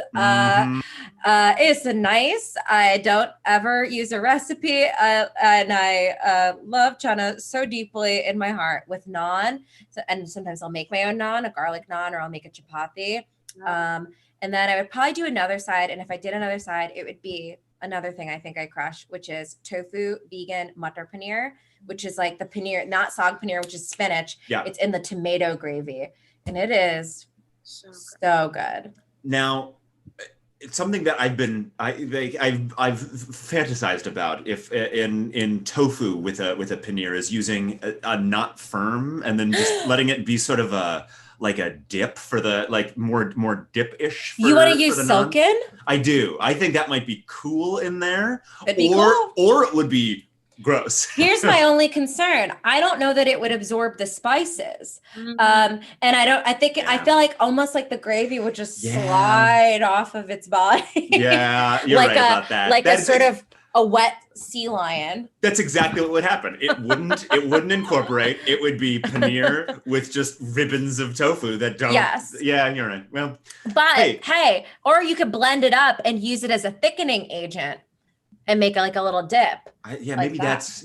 It's nice. I don't ever use a recipe, and I love chana so deeply in my heart with naan. So, and sometimes I'll make my own naan, a garlic naan, or I'll make a chapati. And then I would probably do another side. And if I did another side, it would be another thing I think I crush, which is tofu vegan matar paneer, which is like the paneer, not sag paneer, which is spinach. Yeah. It's in the tomato gravy, and it is so good. Now, it's something that I've fantasized about. If in tofu with a paneer is using a not firm and then just letting it be sort of a dip for the like more dip-ish. You want to use silken? I do. I think that might be cool in there. It'd be cool. Or it would be gross. Here's my only concern. I don't know that it would absorb the spices. And I feel like almost like the gravy would just slide off of its body. Yeah, you're right about that. Like a sort of a wet sea lion. That's exactly what would happen. It wouldn't incorporate. It would be paneer with just ribbons of tofu that don't. Yes. Yeah, you're right. Well, but hey, or you could blend it up and use it as a thickening agent and make it like a little dip. Maybe that's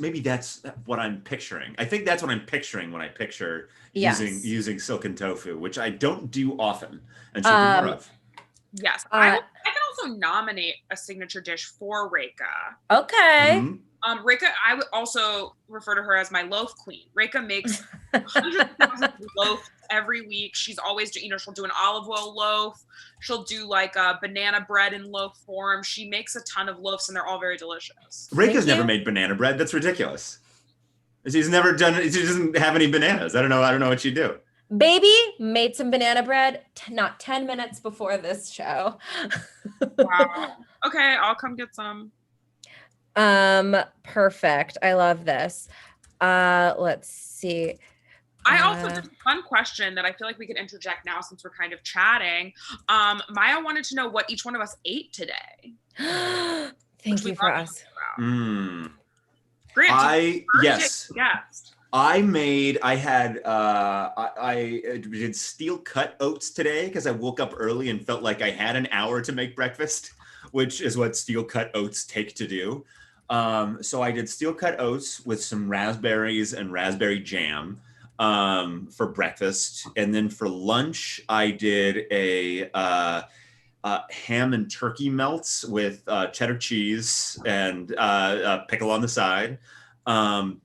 what I'm picturing. I think that's what I'm picturing when I picture using silken tofu, which I don't do often and should do more of. Yes, I can also nominate a signature dish for Reka. Okay. Mm-hmm. Reka, I would also refer to her as my loaf queen. Reka makes hundreds of thousands of loaves every week. She's always, she'll do an olive oil loaf. She'll do like a banana bread in loaf form. She makes a ton of loaves, and they're all very delicious. Reka's never made banana bread. That's ridiculous. She's never done it. She doesn't have any bananas. I don't know what she'd do. Baby made some banana bread not 10 minutes before this show. Wow. Okay, I'll come get some. Perfect. I love this. Let's see. I also just fun question that I feel like we could interject now since we're kind of chatting. Maya wanted to know what each one of us ate today. Thank you for us. Grant, I did steel cut oats today because I woke up early and felt like I had an hour to make breakfast, which is what steel cut oats take to do. So I did steel cut oats with some raspberries and raspberry jam for breakfast. And then for lunch, I did a ham and turkey melts with cheddar cheese and a pickle on the side. And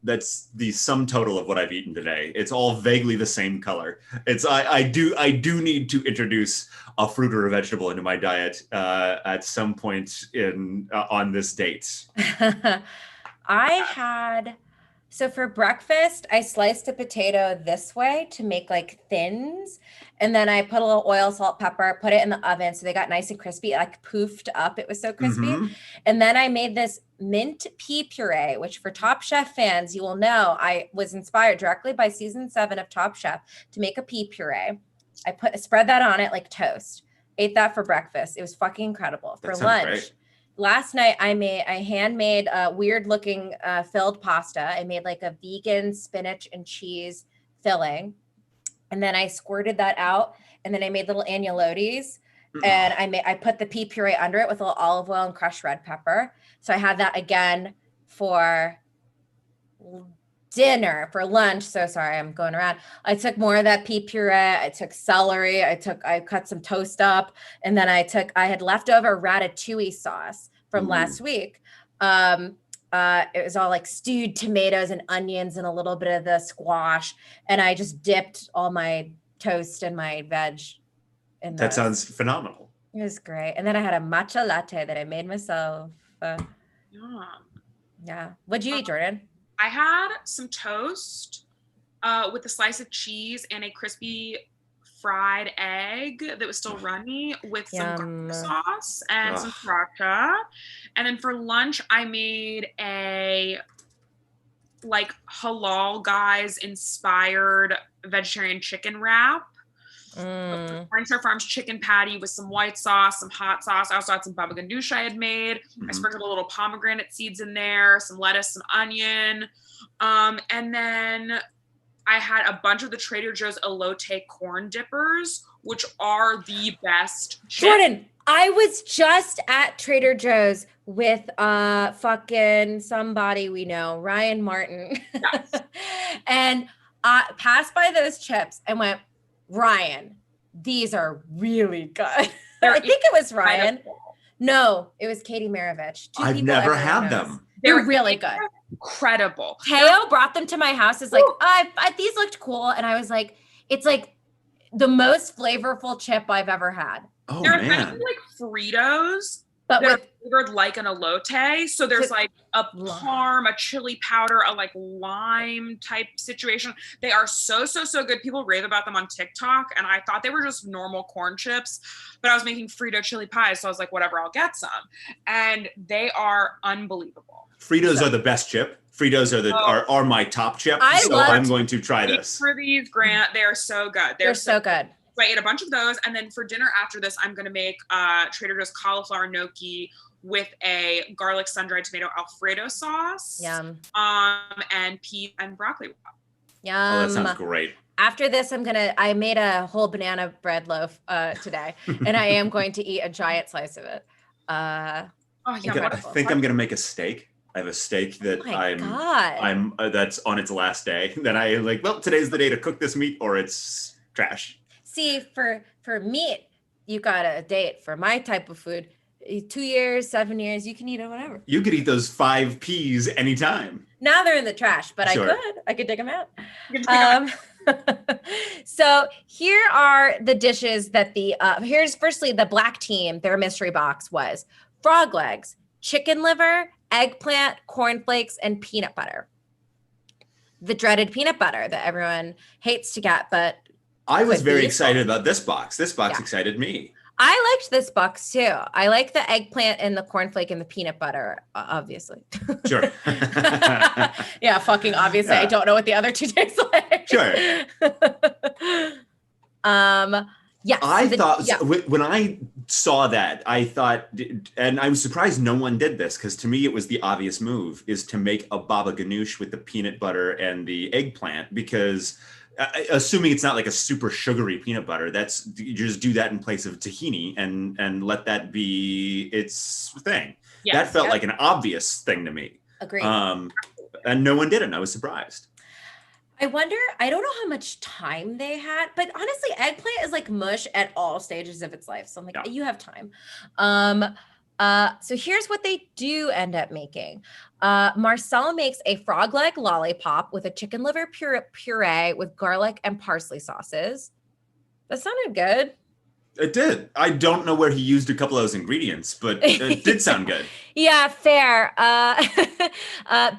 that's the sum total of what I've eaten today. It's all vaguely the same color. I do need to introduce a fruit or a vegetable into my diet at some point on this date. So for breakfast, I sliced a potato this way to make like thins. And then I put a little oil, salt, pepper, put it in the oven. So they got nice and crispy, like poofed up. It was so crispy. Mm-hmm. And then I made this mint pea puree, which for Top Chef fans, you will know I was inspired directly by season 7 of Top Chef to make a pea puree. I spread that on it like toast. Ate that for breakfast. It was fucking incredible. For lunch. Great. Last night, I handmade weird looking filled pasta. I made like a vegan spinach and cheese filling. And then I squirted that out. And then I made little agnolottis. And I put the pea puree under it with a little olive oil and crushed red pepper. So I had that again for dinner, for lunch. So sorry, I'm going around. I took more of that pea puree. I took celery. I cut some toast up. And then I had leftover ratatouille sauce from last week. It was all like stewed tomatoes and onions and a little bit of the squash. And I just dipped all my toast and my veg in that. Sounds phenomenal. It was great. And then I had a matcha latte that I made myself. Yeah. What'd you eat, Jordan? I had some toast with a slice of cheese and a crispy fried egg that was still runny with some garlic sauce and some sriracha. And then for lunch, I made a like Halal Guys inspired vegetarian chicken wrap. Morningstar Farms chicken patty with some white sauce, some hot sauce. I also had some baba ganoush I had made. I sprinkled a little pomegranate seeds in there, some lettuce, some onion. And then I had a bunch of the Trader Joe's elote corn dippers, which are the best chips. Jordan, I was just at Trader Joe's with fucking somebody we know, Ryan Martin. Yes. And I passed by those chips and went, Ryan, these are really good. I think it was Ryan. No, it was Katie Maravich. I've never had them. They're really good. Incredible. Teo brought them to my house. Is like, these looked cool. And I was like, it's like the most flavorful chip I've ever had. Oh, they're man. essentially like Fritos, but they're flavored like an elote. So there's like a parm, a chili powder, a like lime type situation. They are so good. People rave about them on TikTok. And I thought they were just normal corn chips, but I was making Frito chili pies. So I was like, whatever, I'll get some. And they are unbelievable. Fritos are the best chip. Fritos are my top chip. I'm going to try this. For these, Grant, they are so good. They're so good. So I ate a bunch of those. And then for dinner after this, I'm going to make Trader Joe's cauliflower gnocchi with a garlic sun-dried tomato Alfredo sauce. Yum. And pea and broccoli. Yum. Oh, that sounds great. After this, I made a whole banana bread loaf today, and I am going to eat a giant slice of it. I think I'm going to make a steak. I have a steak that that's on its last day. Then I like, well, today's the day to cook this meat or it's trash. See, for meat, you got a date. For my type of food, 2 years, 7 years, you can eat it whenever. You could eat those 5 peas anytime. Now they're in the trash, but sure. I could dig them out. So here are the dishes that here's firstly the black team, their mystery box was frog legs, chicken liver, eggplant, cornflakes, and peanut butter. The dreaded peanut butter that everyone hates to get, but I was very excited about this box. This box excited me. I liked this box too. I like the eggplant and the cornflake and the peanut butter, obviously. Sure. Yeah, fucking obviously. Yeah. I don't know what the other two taste like. Sure. Yeah. When I saw that, I thought, and I'm surprised no one did this because to me it was the obvious move is to make a baba ganoush with the peanut butter and the eggplant because assuming it's not like a super sugary peanut butter, you just do that in place of tahini and let that be its thing. Yes, that felt like an obvious thing to me. Agreed. And no one did it. And I was surprised. I wonder, I don't know how much time they had, but honestly, eggplant is like mush at all stages of its life. So I'm like, you have time. So here's what they do end up making. Marcel makes a frog leg lollipop with a chicken liver puree with garlic and parsley sauces. That sounded good. It did. I don't know where he used a couple of those ingredients, but it did sound good. Yeah, fair.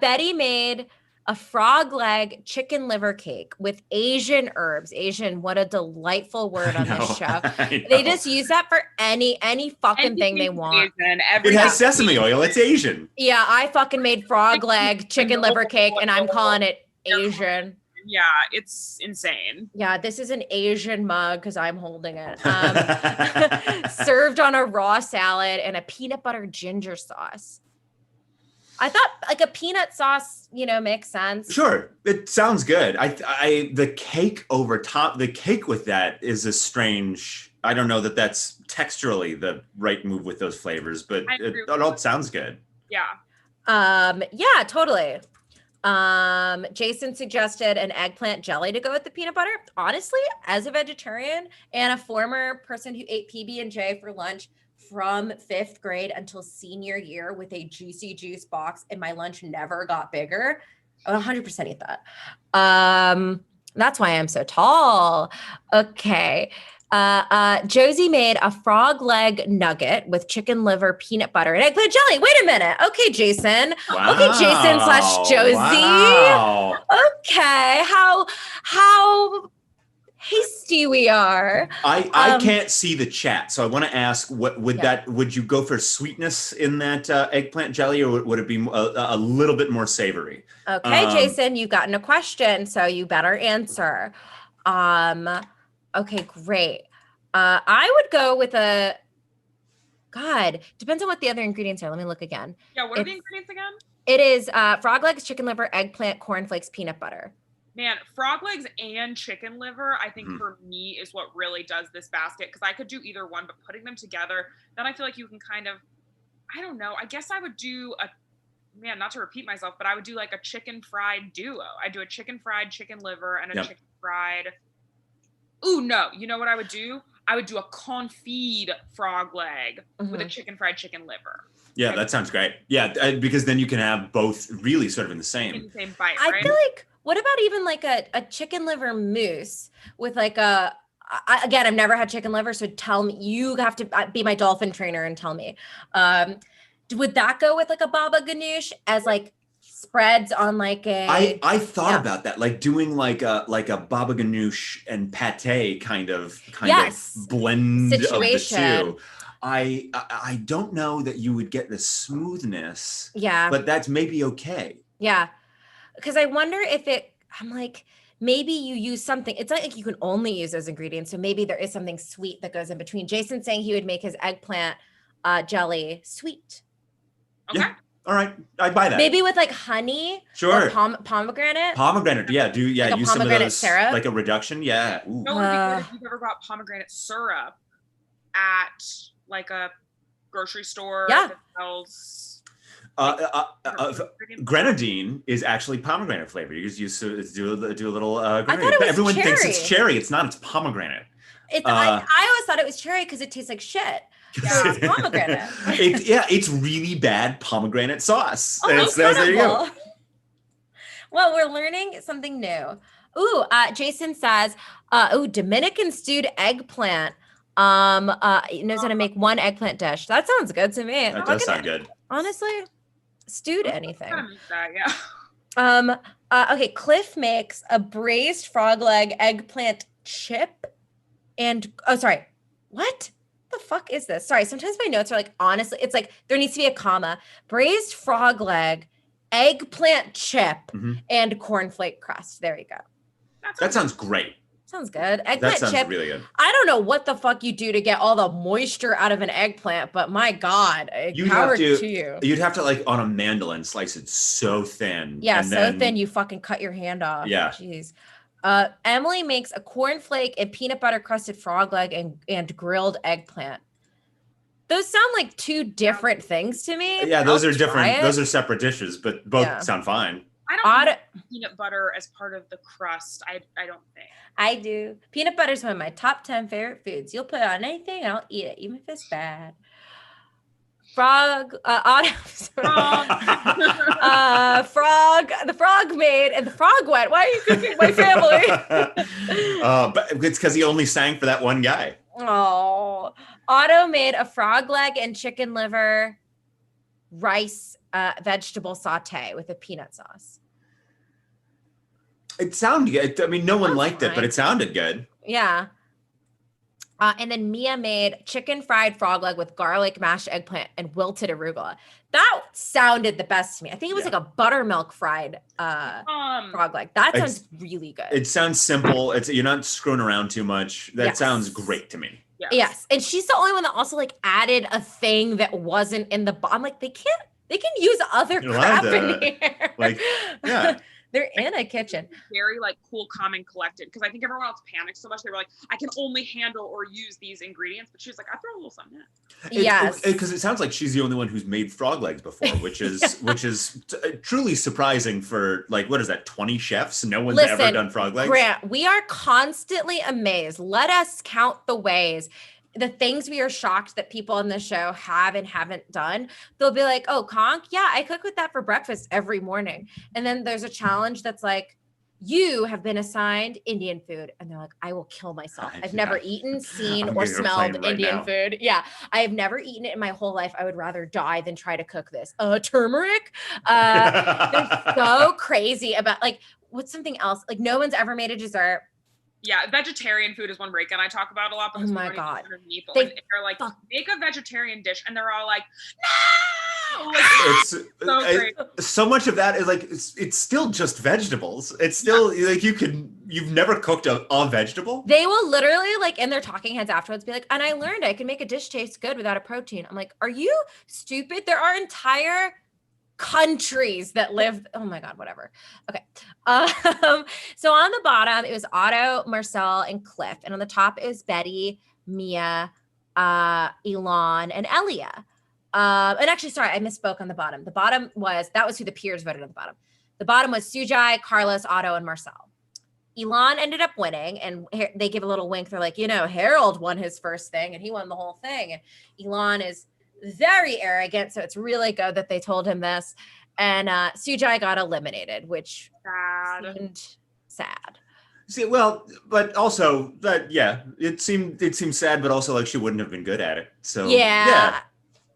Betty made a frog leg chicken liver cake with Asian herbs. Asian, what a delightful word on this show. They just use that for any fucking thing they want. Asian, It has sesame oil. It's Asian. Yeah, I fucking made frog leg chicken liver cake and I'm calling it Asian. Yeah, it's insane. Yeah, this is an Asian mug because I'm holding it. Served on a raw salad and a peanut butter ginger sauce. I thought like a peanut sauce, makes sense. Sure, it sounds good. The cake over top, the cake with that is a strange. I don't know that that's texturally the right move with those flavors, but it all sounds good. Yeah. Yeah, totally. Jason suggested an eggplant jelly to go with the peanut butter. Honestly, as a vegetarian and a former person who ate PB&J for lunch from 5th grade until senior year with a Juicy Juice box, and my lunch never got bigger, I would 100% eat that. That's why I'm so tall. Okay. Josie made a frog leg nugget with chicken liver, peanut butter, and eggplant jelly. Wait a minute. Okay, Jason. Wow. Okay, Jason/Josie. Wow. Okay. How hasty we are. I can't see the chat, so I want to ask: what would you go for sweetness in that eggplant jelly, or would it be a little bit more savory? Okay, Jason, you've gotten a question, so you better answer. Okay, great. I would go with depends on what the other ingredients are. Let me look again. Yeah, what are the ingredients again? It is frog legs, chicken liver, eggplant, cornflakes, peanut butter. Man, frog legs and chicken liver, I think for me is what really does this basket, because I could do either one, but putting them together, then I feel like you can kind of, I don't know, I guess I would do not to repeat myself, but I would do like a chicken fried duo. I do a chicken fried chicken liver and a chicken fried. Ooh, no. You know what I would do? I would do a confit frog leg with a chicken fried chicken liver. Yeah, that sounds great. Yeah, because then you can have both really sort of in the same bite, right? I feel like, what about even like a chicken liver mousse with like again, I've never had chicken liver, so tell me, you have to be my dolphin trainer and tell me. Would that go with like a baba ganoush as like spreads on like a I thought about that, like doing like a baba ganoush and pate kind of blend situation. Of the two. I don't know that you would get the smoothness. Yeah. But that's maybe okay. Yeah. Because I wonder if I'm like, maybe you use something. It's not like you can only use those ingredients. So maybe there is something sweet that goes in between. Jason's saying he would make his eggplant jelly sweet. Okay. Yeah. All right, I'd buy that. Maybe with like honey. Sure. Or pomegranate. Pomegranate, yeah. Like use some of those syrup? like a reduction, yeah. Ooh. No, if you've ever got pomegranate syrup at like a grocery store that sells. Grenadine is actually pomegranate flavor. You just use do a little grenadine. I thought it was Everyone cherry. thinks it's cherry. It's not. It's pomegranate. I always thought it was cherry because it tastes like shit. So it's pomegranate. It's really bad pomegranate sauce. Oh, there you go. Well, we're learning something new. Ooh, Jason says, Dominican stewed eggplant. Knows how to make one eggplant dish. That sounds good to me. That does sound good. Honestly, stewed anything. Yeah. Okay, Cliff makes a braised frog leg eggplant chip and what the fuck is this? Sorry, sometimes my notes are like, honestly, it's like there needs to be a comma. Braised frog leg, eggplant chip, and cornflake crust. There you go. That sounds great. Sounds good. Eggplant sounds chip. Really good. I don't know what the fuck you do to get all the moisture out of an eggplant, but my God, power to you. You'd have to like on a mandolin slice it so thin. Yeah, so thin you fucking cut your hand off. Yeah. Jeez. Emily makes a cornflake and peanut butter crusted frog leg and grilled eggplant. Those sound like two different things to me. Yeah, those are different. Those are separate dishes, but both sound fine. I don't like peanut butter as part of the crust. I don't think. I do. Peanut butter is one of my top 10 favorite foods. You'll put it on anything and I'll eat it, even if it's bad. Frog, Otto, the frog made, and the frog went, why are you cooking my family? But it's because he only sang for that one guy. Oh, Otto made a frog leg and chicken liver rice vegetable saute with a peanut sauce. It sounded good. I mean, no one liked it, but fine. it sounded good. Yeah. And then Mia made chicken fried frog leg with garlic, mashed eggplant, and wilted arugula. That sounded the best to me. I think it was like a buttermilk fried frog leg. That sounds really good. It sounds simple. You're not screwing around too much. That sounds great to me. Yes. And she's the only one that also like added a thing that wasn't in the I'm like, they can use other crap in here. Like, yeah. They're in a kitchen. Very like cool, calm, and collected. Because I think everyone else panicked so much. They were like, I can only handle or use these ingredients. But she was like, I throw a little something in. Yes. Because it sounds like she's the only one who's made frog legs before, which is truly surprising for like, what is that, 20 chefs? No one's ever done frog legs? Grant, we are constantly amazed. Let us count the ways. The things we are shocked that people on the show have and haven't done. They'll be like, oh, conch, yeah, I cook with that for breakfast every morning. And then there's a challenge that's like, you have been assigned Indian food. And they're like, I will kill myself. I've never eaten, seen, or smelled Indian food. Yeah, I have never eaten it in my whole life. I would rather die than try to cook this. Turmeric? They're so crazy about like, what's something else? Like no one's ever made a dessert. Yeah, vegetaririan food is one Reika and I talk about a lot. Oh my God. They're like, make a vegetarian dish. And they're all like, no! Like, so much of that is like, it's still just vegetables. It's still like you've never cooked a vegetable. They will literally like in their talking heads afterwards be like, and I learned I can make a dish taste good without a protein. I'm like, are you stupid? There are entire countries that live. Oh my God, whatever. Okay. So on the bottom, it was Otto, Marcel, and Cliff. And on the top, it was Betty, Mia, Elon, and Elia. And actually, sorry, I misspoke on the bottom. The bottom that was who the peers voted on the bottom. The bottom was Sujai, Carlos, Otto, and Marcel. Elon ended up winning, and they give a little wink. They're like, Harold won his first thing, and he won the whole thing. And Elon is very arrogant, so it's really good that they told him this. And Sujai got eliminated, which seemed sad. See, well, but also that it seemed sad, but also like she wouldn't have been good at it. So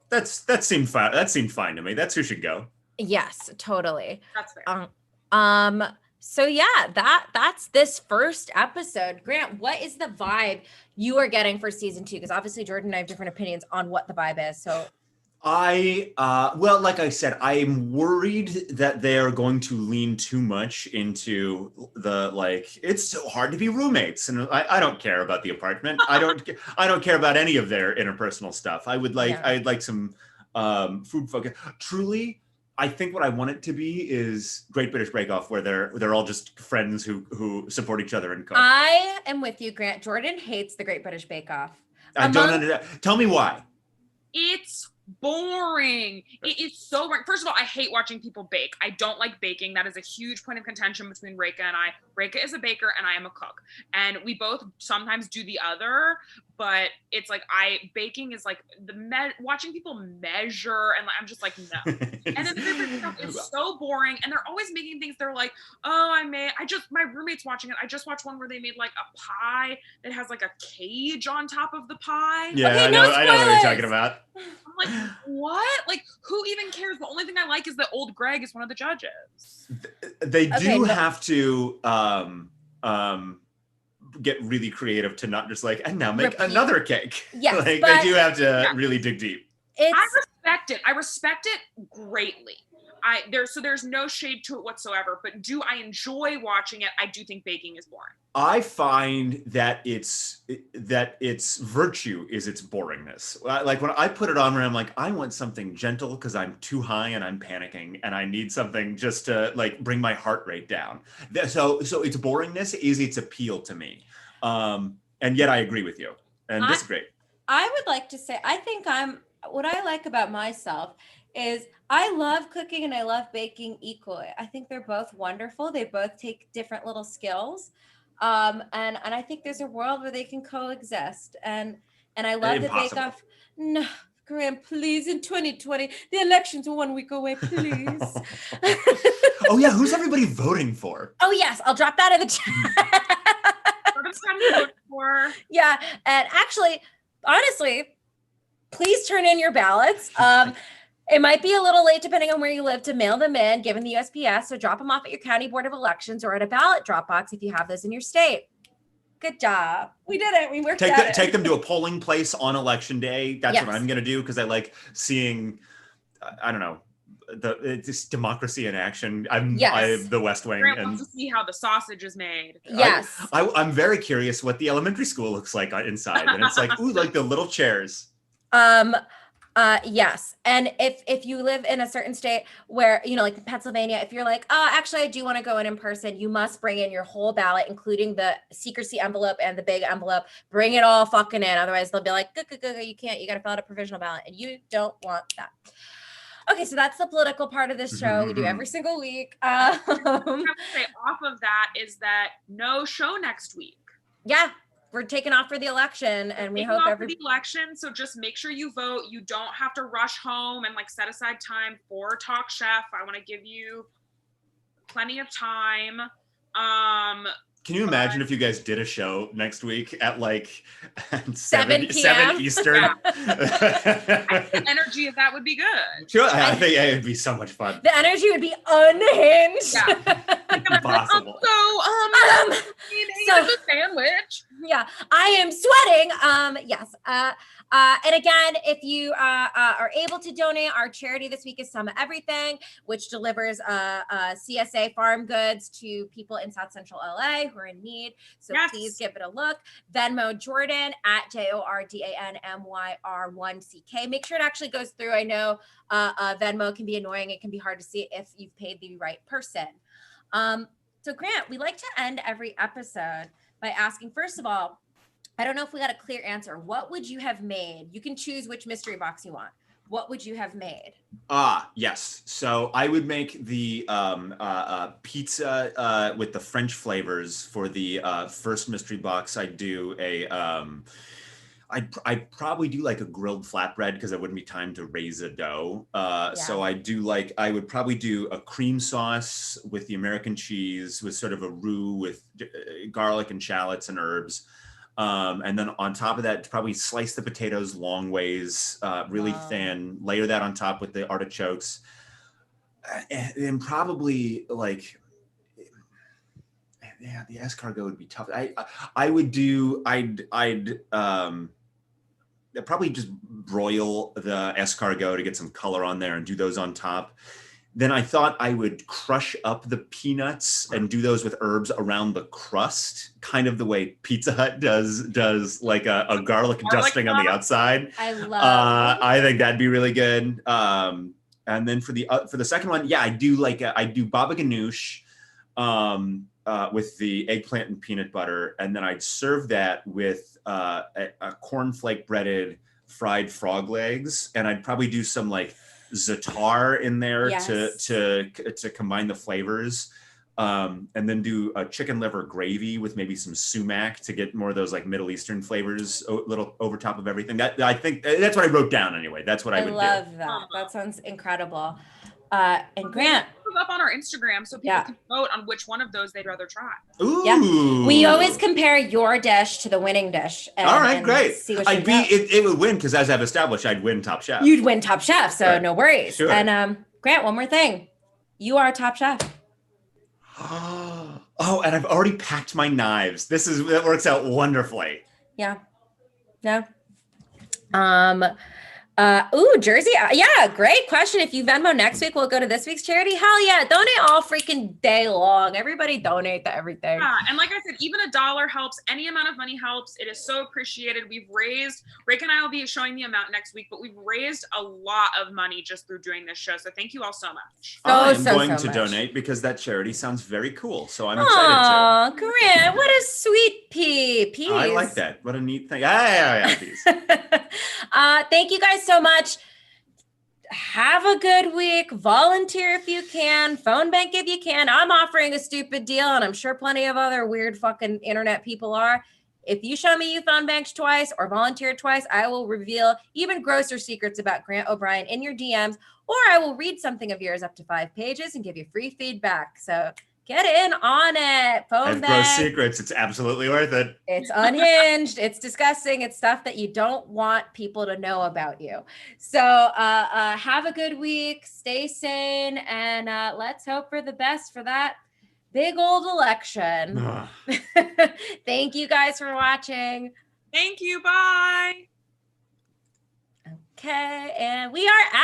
that seemed fine. That seemed fine to me. That's who should go. Yes, totally. That's fair. So that's this first episode. Grant, what is the vibe you are getting for season 2? Because obviously Jordan and I have different opinions on what the vibe is. So well, like I said, I'm worried that they're going to lean too much into the it's so hard to be roommates, and I don't care about the apartment. I don't care about any of their interpersonal stuff. I'd like some food focus. Truly, I think what I want it to be is Great British Bake Off, where they're all just friends who support each other and cook. I am with you, Grant. Jordan hates the Great British Bake Off. I don't understand. Tell me why. It's boring. It is so boring. First of all, I hate watching people bake. I don't like baking. That is a huge point of contention between Reika and I. Reika is a baker and I am a cook. And we both sometimes do the other, but it's like baking is like watching people measure, and I'm just like, no. And then the different stuff is so boring, and they're always making things. They're like, oh, my roommate's watching it. I just watched one where they made like a pie that has like a cage on top of the pie. Yeah, okay, I know what you're talking about. I'm like, what? Like, who even cares? The only thing I like is that old Greg is one of the judges. They do have to get really creative to not just like, and now make another cake. Yes, they do have to really dig deep. I respect it. I respect it greatly. There's no shade to it whatsoever, but do I enjoy watching it? I do think baking is boring. I find that its virtue is its boringness. Like when I put it on, where I'm like, I want something gentle because I'm too high and I'm panicking, and I need something just to like bring my heart rate down. So its boringness is its appeal to me, and yet I agree with you, and this is great. I would like to say, I think what I like about myself is I love cooking and I love baking equally. I think they're both wonderful. They both take different little skills. And I think there's a world where they can coexist. And I love the Bake Off. No, Grant, please, in 2020, the elections are 1 week away, please. Oh yeah, who's everybody voting for? Oh yes, I'll drop that in the chat. Yeah, and actually, honestly, please turn in your ballots. It might be a little late depending on where you live to mail them in, given the USPS. So drop them off at your county board of elections or at a ballot drop box if you have those in your state. Good job. We did it. We worked it. Take them to a polling place on election day. That's what I'm going to do because I like seeing, I don't know, it's democracy in action. I'm the West Wing. Grant wants to see how the sausage is made. Yes. I'm very curious what the elementary school looks like inside. And it's like, ooh, like the little chairs. Yes. And if you live in a certain state where, like Pennsylvania, if you're like, oh, actually, I do want to go in person, you must bring in your whole ballot, including the secrecy envelope and the big envelope. Bring it all fucking in. Otherwise, they'll be like, you can't. You got to fill out a provisional ballot. And you don't want that. Okay, so that's the political part of this show. We do every single week. What I have to say off of that is that no show next week. Yeah. We're taking off for the election, and we hope the election. So just make sure you vote. You don't have to rush home and set aside time for Talk Chef. I want to give you plenty of time. Can you imagine if you guys did a show next week at 7 p.m. 7 Eastern? The energy of that would be good. Sure, I think it would be so much fun. The energy would be unhinged. Yeah. Impossible. So, a sandwich. Yeah, I am sweating. Yes. And again, if you are able to donate, our charity this week is Some of Everything, which delivers CSA farm goods to people in South Central LA who are in need. So please give it a look. Venmo Jordan at JORDANMYR1CK. Make sure it actually goes through. I know Venmo can be annoying. It can be hard to see if you've paid the right person. So Grant, we like to end every episode by asking, first of all, I don't know if we got a clear answer. What would you have made? You can choose which mystery box you want. What would you have made? Yes. So I would make the pizza with the French flavors for the first mystery box. I'd do I'd probably do a grilled flatbread because it wouldn't be time to raise a dough. So I would probably do a cream sauce with the American cheese with sort of a roux with garlic and shallots and herbs. And then on top of that, probably slice the potatoes long ways, really thin, layer that on top with the artichokes. And probably the escargot would be tough. I'd probably just broil the escargot to get some color on there and do those on top. Then I thought I would crush up the peanuts and do those with herbs around the crust, kind of the way Pizza Hut does like a garlic dusting on the outside. I love. I think that'd be really good. And then for the second one, I do baba ganoush with the eggplant and peanut butter, and then I'd serve that with a cornflake breaded fried frog legs, and I'd probably do some za'atar in there to combine the flavors, and then do a chicken liver gravy with maybe some sumac to get more of those Middle Eastern flavors a little over top of everything. I think that's what I wrote down anyway. That's what I would do. I love that. That sounds incredible. And Grant, up on our Instagram so people can vote on which one of those they'd rather try. Ooh. Yeah. We always compare your dish to the winning dish. All right, great. See what it would win because as I've established, I'd win Top Chef. You'd win Top Chef, so no worries. Sure. And Grant, one more thing. You are a Top Chef. Oh, and I've already packed my knives. That works out wonderfully. Yeah. No. Jersey. Yeah, great question. If you Venmo next week, we'll go to this week's charity. Hell yeah. Donate all freaking day long. Everybody donate to everything. Yeah, and like I said, even $1 helps. Any amount of money helps. It is so appreciated. Rick and I will be showing the amount next week, but we've raised a lot of money just through doing this show. So thank you all so much. I'm going to donate because that charity sounds very cool. So I'm excited to. Oh, Grant, what a sweet piece. I like that. What a neat thing. Yeah, piece. Thank you guys so much. Have a good week. Volunteer if you can. Phone bank if you can. I'm offering a stupid deal, and I'm sure plenty of other weird fucking internet people are. If you show me you found banks twice or volunteered twice, I will reveal even grosser secrets about Grant O'Brien in your DMs, or I will read something of yours up to 5 pages and give you free feedback. So get in on it. I have gross secrets. It's absolutely worth it. It's unhinged. It's disgusting. It's stuff that you don't want people to know about you. So have a good week. Stay sane. And let's hope for the best for that big old election. Thank you guys for watching. Thank you. Bye. Okay. And we are out.